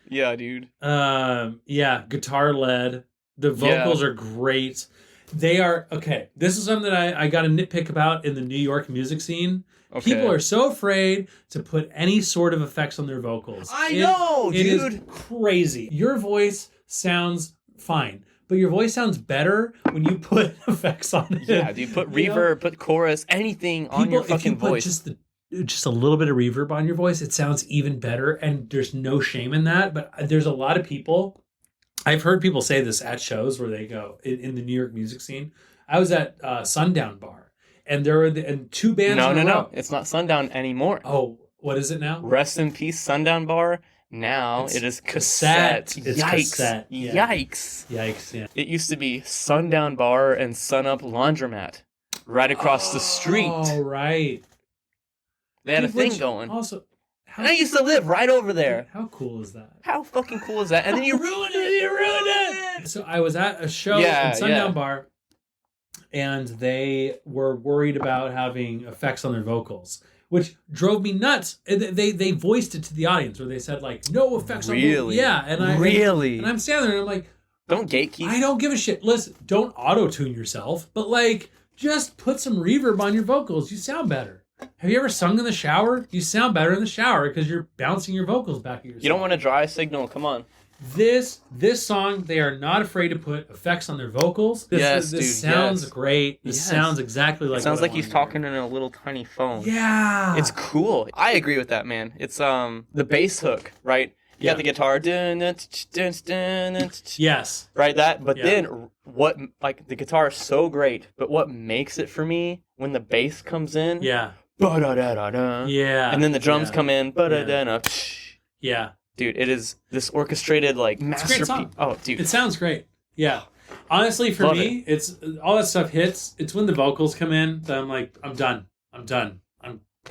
Yeah, dude. Yeah, guitar led. The vocals are great. They are okay. This is something that I got a nitpick about in the New York music scene. Okay. People are so afraid to put any sort of effects on their vocals. I know, dude. It is crazy. Your voice sounds fine, but your voice sounds better when you put effects on it. Yeah, dude. Put reverb, put chorus, anything on your fucking voice. Just a little bit of reverb on your voice, it sounds even better, and there's no shame in that. But there's a lot of people. I've heard people say this at shows where they go in the New York music scene. I was at Sundown Bar, and there were two bands. No, it's not Sundown anymore. Oh, what is it now? Rest in peace, Sundown Bar. Now it is cassette. It's Yikes! cassette. Yeah. Yikes! Yeah. It used to be Sundown Bar and Sunup Laundromat, right across the street. Oh, right. They had a thing going. Also, and I used to live right over there. How cool is that? How fucking cool is that? And then you ruined it. You ruined it. So I was at a show in Sundown Bar, and they were worried about having effects on their vocals, which drove me nuts. They voiced it to the audience, where they said like, "No effects on vocals." Yeah, and I'm standing there and I'm like, "Don't gatekeep." I don't give a shit. Listen, don't auto tune yourself, but like, just put some reverb on your vocals. You sound better. Have you ever sung in the shower? You sound better in the shower because you're bouncing your vocals back at yourself. You don't want a dry signal. Come on. This song, they are not afraid to put effects on their vocals. This sounds great. This sounds exactly like. It sounds like he's talking in a little tiny phone. Yeah, it's cool. I agree with that, man. It's the bass hook, right? You got the guitar, yes, right. That, but then what? Like the guitar is so great, but what makes it for me when the bass comes in? Yeah. Yeah. And then the drums come in. Yeah. Dude, it is this orchestrated like masterpiece. Oh, dude. It sounds great. Yeah. Honestly, for me, it's all that stuff hits. It's when the vocals come in that I'm like, I'm done.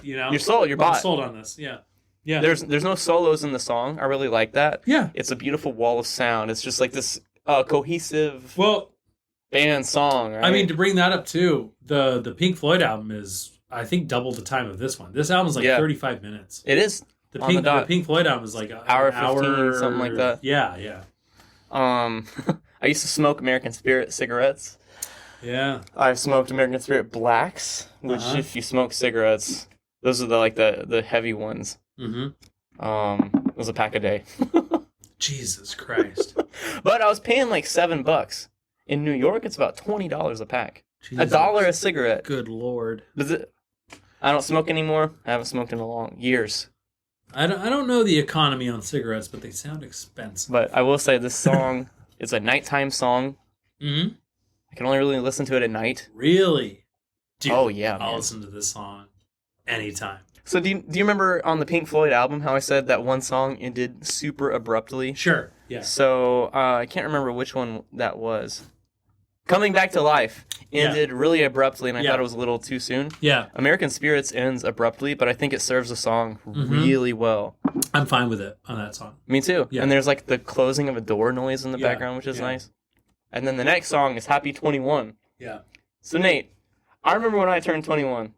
You're sold. You're bought. I'm sold on this. Yeah. Yeah. There's no solos in the song. I really like that. Yeah. It's a beautiful wall of sound. It's just like this cohesive band song, right? I mean, to bring that up too, the Pink Floyd album is, I think, double the time of this one. This album is like 35 minutes. It is. The Pink Floyd album is like an hour 15, something like that. Yeah. I used to smoke American Spirit cigarettes. Yeah. I've smoked American Spirit Blacks, which if you smoke cigarettes, those are the heavy ones. Mm-hmm. It was a pack a day. Jesus Christ. But I was paying like $7. In New York, it's about $20 a pack. Jesus. $1 a cigarette. Good Lord. I don't smoke anymore. I haven't smoked in years. I don't know the economy on cigarettes, but they sound expensive. But I will say this song is a nighttime song. Mm-hmm. I can only really listen to it at night. Really? Dude, oh, yeah, I'll listen to this song anytime. So do you remember on the Pink Floyd album how I said that one song ended super abruptly? Sure, yeah. So I can't remember which one that was. Coming Back to Life ended really abruptly, and I thought it was a little too soon. Yeah. American Spirits ends abruptly, but I think it serves the song really well. I'm fine with it on that song. Me too. Yeah. And there's like the closing of a door noise in the background, which is nice. And then the next song is Happy 21. Yeah. So Nate, I remember when I turned 21,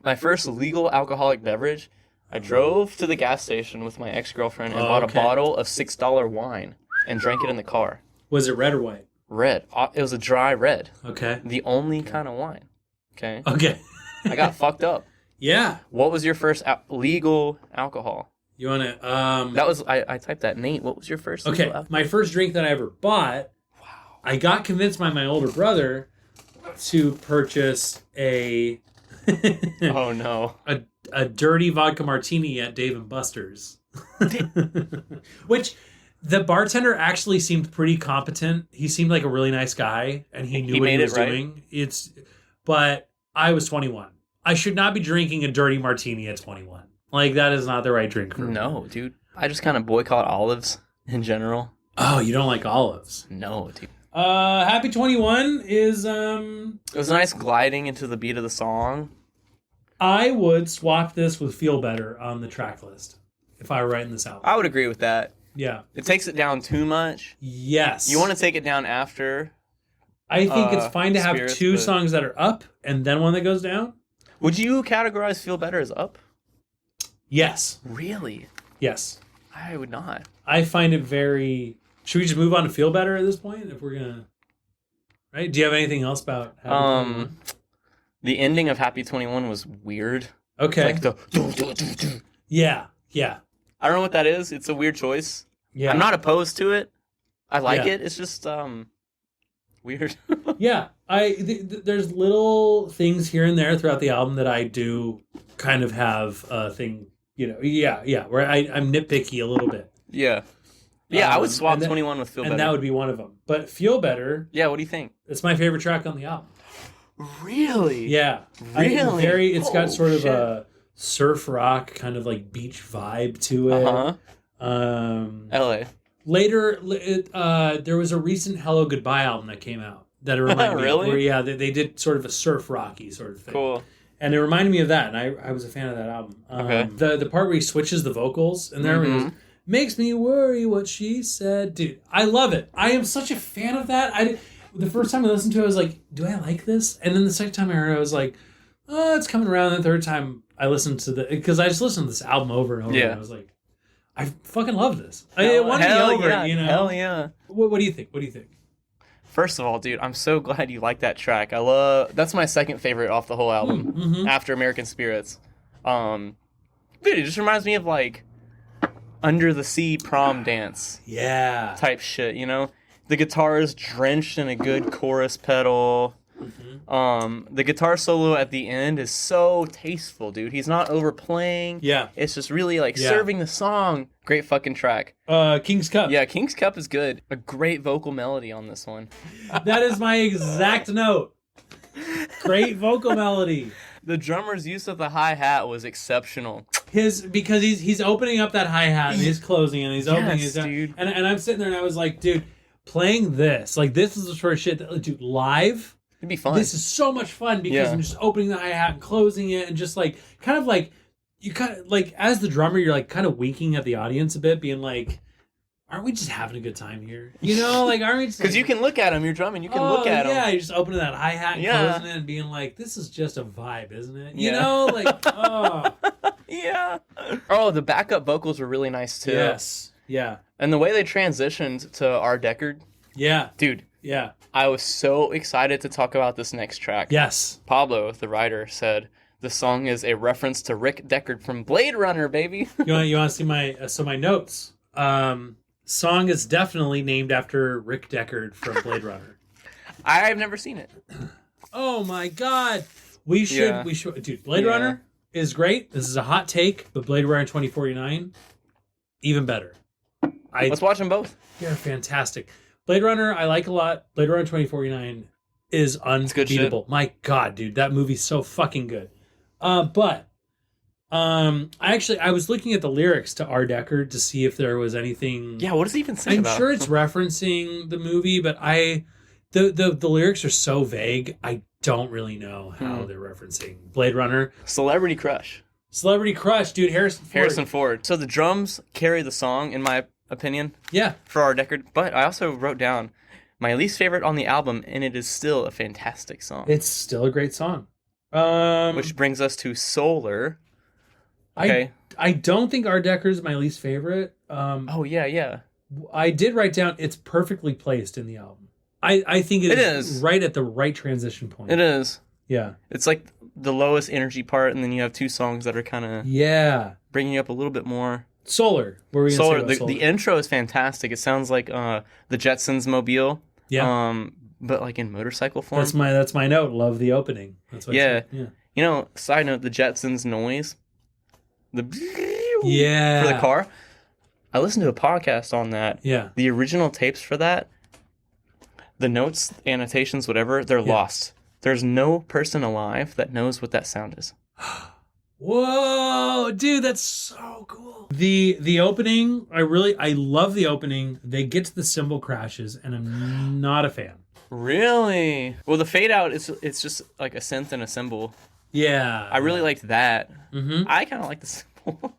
my first legal alcoholic beverage, I drove to the gas station with my ex-girlfriend and bought a bottle of $6 wine and drank it in the car. Was it red or white? Red. It was a dry red. Okay. The only kind of wine. Okay. I got fucked up. Yeah. What was your first legal alcohol? You want to... That was... I typed that. Nate, what was your first legal alcohol? My first drink that I ever bought, I got convinced by my older brother to purchase a... oh, no. a dirty vodka martini at Dave and Buster's. Which the bartender actually seemed pretty competent. He seemed like a really nice guy, and he knew what he was doing. But I was 21. I should not be drinking a dirty martini at 21. Like, that is not the right drink for me. No, dude. I just kind of boycott olives in general. Oh, you don't like olives? No, dude. Happy 21 is It was nice gliding into the beat of the song. I would swap this with Feel Better on the track list if I were writing this album. I would agree with that. Yeah. It takes it down too much. Yes. You want to take it down after. I think it's fine to have Spirits, two but... songs that are up and then one that goes down. Would you categorize Feel Better as up? Yes. Really? Yes. I would not. I find it very... Should we just move on to Feel Better at this point? If we're going to... Right? Do you have anything else about Happy 21? The ending of Happy 21 was weird. Okay. Like the... Yeah. Yeah. I don't know what that is. It's a weird choice. Yeah. I'm not opposed to it. I like it. It's just weird. Yeah. There's little things here and there throughout the album that I do kind of have a thing, where I'm nitpicky a little bit. Yeah. Yeah, I would swap 21 with Feel Better. And that would be one of them. But Feel Better... Yeah, what do you think? It's my favorite track on the album. Really? Yeah. Really? It's got sort of a surf rock kind of like beach vibe to it. LA. Later, there was a recent Hello Goodbye album that came out that it reminded me of. Where, they did sort of a surf rocky sort of thing. Cool. And it reminded me of that, and I was a fan of that album. Okay. The part where he switches the vocals, and there it is. Makes me worry what she said. Dude, I love it. I am such a fan of that. The first time I listened to it, I was like, do I like this? And then the second time I heard it, I was like, oh, it's coming around. And the third time I listened to because I just listened to this album over and over. Yeah. And I was like, I fucking love this. It won me over, Hell yeah. What do you think? What do you think? First of all, dude, I'm so glad you like that track. That's my second favorite off the whole album after American Spirits. Dude, it just reminds me of like Under the Sea prom dance. Yeah. Type shit, The guitar is drenched in a good chorus pedal. The guitar solo at the end is so tasteful, dude. He's not overplaying. Yeah. It's just really serving the song. Great fucking track. King's Cup. Yeah, King's Cup is good. A great vocal melody on this one. That is my exact note. Great vocal melody. The drummer's use of the hi-hat was exceptional. Because he's opening up that hi-hat and he's closing and he's opening his dude. And I'm sitting there and I was like, dude, playing this, like this is the sort of shit that, dude, live. It'd be fun. This is so much fun because I'm just opening the hi-hat and closing it and just like kind of like you kind of like as the drummer you're like kind of winking at the audience a bit, being like, aren't we just having a good time here? Like, aren't we just... Because you can look at him, you're drumming, you can look at him. Yeah, you're just opening that hi-hat and closing it and being like, this is just a vibe, isn't it? Yeah. Oh, the backup vocals were really nice, too. Yes. Yeah. And the way they transitioned to Our Deckard. Yeah. Dude. Yeah. I was so excited to talk about this next track. Yes. Pablo, the writer, said... The song is a reference to Rick Deckard from Blade Runner, baby. You want to see my notes? Song is definitely named after Rick Deckard from Blade Runner. I've never seen it. Oh my god. We should dude, Blade Runner is great. This is a hot take, but Blade Runner 2049 even better. Let's watch them both. They're fantastic. Blade Runner I like a lot. Blade Runner 2049 is unbeatable. My god, dude, that movie's so fucking good. But I was looking at the lyrics to Our Deckard to see if there was anything. Yeah, what does he even say about? I'm sure it's referencing the movie, but the lyrics are so vague. I don't really know how they're referencing Blade Runner. Celebrity Crush, dude. Harrison Ford. So the drums carry the song, in my opinion. Yeah. For Our Deckard, but I also wrote down my least favorite on the album, and it is still a fantastic song. It's still a great song. Which brings us to Solar. Okay. I don't think Our Deckard is my least favorite. Oh, yeah. I did write down it's perfectly placed in the album. I think it is right at the right transition point. It is. Yeah. It's like the lowest energy part, and then you have two songs that are kind of bringing you up a little bit more. Solar. What were we Solar. gonna say about Solar? The intro is fantastic. It sounds like the Jetsons mobile. Yeah. But like in motorcycle form. That's my note. Love the opening. That's what yeah. Side note, the Jetsons noise the Yeah. for the car. I listened to a podcast on that. Yeah. The original tapes for that, the notes, annotations, whatever, they're lost. There's no person alive that knows what that sound is. Whoa, dude, that's so cool. The opening, I love the opening. They get to the cymbal crashes, and I'm not a fan. Really? Well, the fade out it's just like a synth and a cymbal. Yeah. I really liked that. Mm-hmm. I kind of like the cymbal.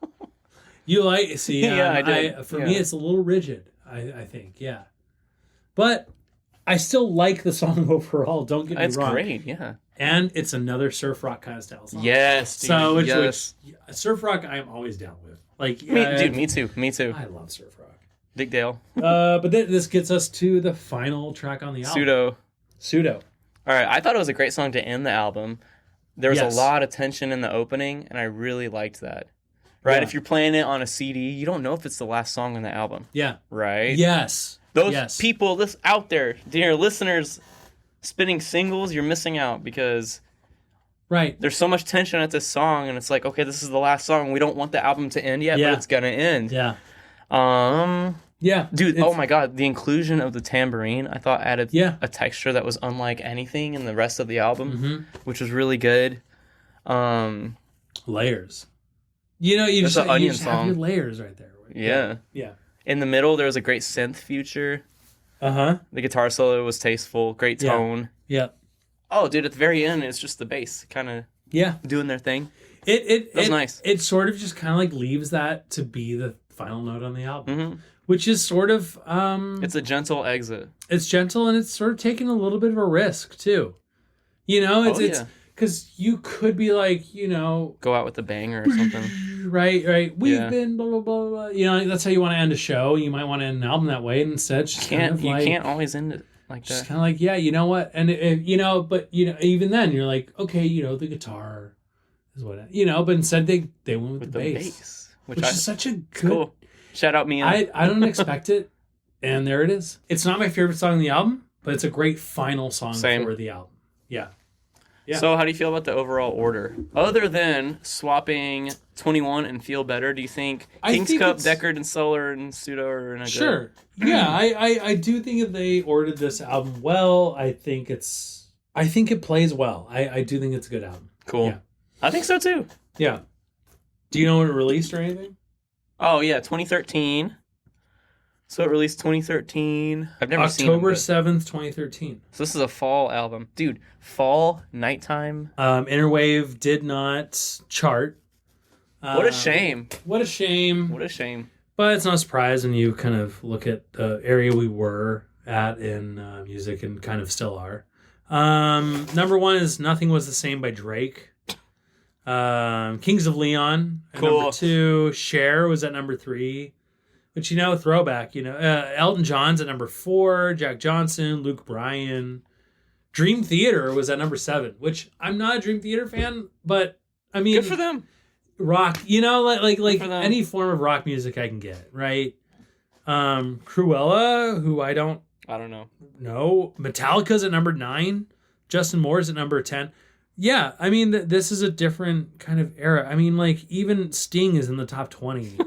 You like, see, Yeah, I did. For me, it's a little rigid, I think, yeah. But I still like the song overall, don't get me It's wrong. great, yeah. And it's another surf rock kind of style song. Yes, dude. So, yes. which surf rock, I'm always down with. Like, Me too. I love surf rock. Dick Dale. But this gets us to the final track on the album. Pseudo. All right, I thought it was a great song to end the album. There was Yes. a lot of tension in the opening, and I really liked that. Right? Yeah. If you're playing it on a CD, you don't know if it's the last song on the album. Yeah. Right? Yes. Those people out there, dear listeners, spinning singles, you're missing out because right. there's so much tension at this song, and it's like, okay, this is the last song. We don't want the album to end yet, Yeah. but it's gonna end. Yeah. Yeah, dude. It's- Oh my god, the inclusion of the tambourine, I thought added Yeah. a texture that was unlike anything in the rest of the album, Mhm. which was really good. Layers. You know, you That's just, an Onion you just have song. your layers right there. Yeah. Yeah. In the middle, there was a great synth future. Uh-huh. The guitar solo was tasteful, great Yeah. tone. Yeah. Oh, dude, at the very end, it's just the bass kind of Yeah. doing their thing. It was nice. It sort of just kind of like leaves that to be the final note on the album, Hmm. which is sort of It's a gentle exit. it's gentle and it's sort of taking a little bit of a risk too. You know, it's yeah. because you could be like, you know, Go out with a bang or something. right. We've Yeah. been blah blah blah blah. You know, that's how you want to end a show. You might want to end an album that way, and instead, just kind of You like, can't always end it like just that. kind of like, yeah, you know what, and you know, but you know, even then, you're like, okay, you know, the guitar is what, you know, but instead they went with, With the the bass, bass, which which is such a good. cool. Shout out me. I don't expect it, and there it is. It's not my favorite song on the album, but it's a great final song Same. for the album. Yeah. Yeah. So how do you feel about the overall order? Other than swapping 21 and Feel Better, do you think I King's think Cup, it's- Deckard, and Solar and Pseudo are in a Sure. Yeah, I do think that they ordered this album well. I think it plays well. I do think it's a good album. Cool. Yeah. I think so too. Yeah. Do you know when it released or anything? Oh yeah, 2013. So it released 2013. I've never seen it. October 7th, 2013. So this is a fall album. Dude, fall, nighttime. Interwave did not chart. What a shame. What a shame. What a shame. But it's not a surprise when you kind of look at the area we were at in music and kind of still are. Number one is Nothing Was the Same by Drake. Kings of Leon at Cool. number 2. Cher was at number 3. But, you know, throwback, you know. Elton John's at number 4. Jack Johnson, Luke Bryan. Dream Theater was at number 7, which I'm not a Dream Theater fan, but, I mean... Good for them. Rock, you know, like for them. any form of rock music I can get, right? Cruella, who I don't know. know. Metallica's at number 9. Justin Moore's at number 10. Yeah, I mean, this is a different kind of era. I mean, like, even Sting is in the top 20.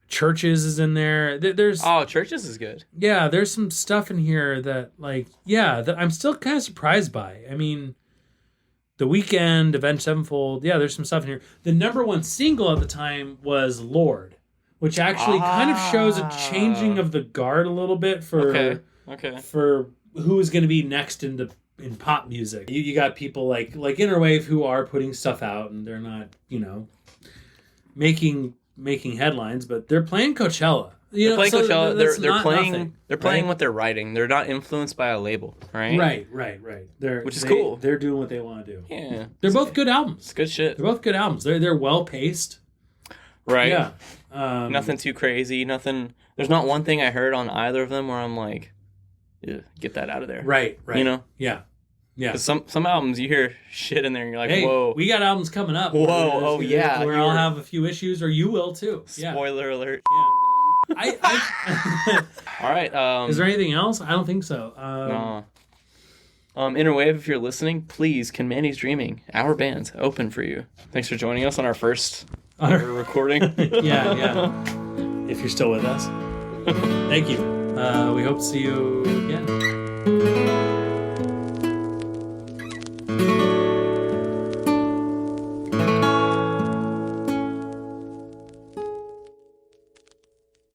Churches is in there. There's Churches is good. yeah, there's some stuff in here that, like, yeah, that I'm still kind of surprised by. I mean, The Weeknd, Avenged Sevenfold, yeah, there's some stuff in here. The number one single at the time was Lord, which actually kind of shows a changing of the guard a little bit for Okay. who's going to be next in pop music. You got people like Interwave who are putting stuff out, and they're not, you know, making headlines, but they're playing Coachella. They're playing Coachella. They're playing. Nothing, They're playing right? what they're writing. They're not influenced by a label, right? Right. Which is cool. They're doing what they want to do. Yeah. They're both good albums. It's good shit. They're both good albums. They're well paced. Right. Yeah. Nothing too crazy. Nothing. There's not one thing I heard on either of them where I'm like, yeah, get that out of there. Right. You know. Yeah. 'Cause some albums you hear shit in there and you're like, Hey, whoa. we got albums coming up. Whoa, oh, yeah, Where I'll have a few issues, or you will too. Yeah. Spoiler alert. Yeah. I All right. Is there anything else? I don't think so. No. Interwave, if you're listening, please, Can Mandy's Dreaming, our band, open for you. Thanks for joining us on our first On We're recording. yeah. If you're still with us, thank you. We hope to see you again.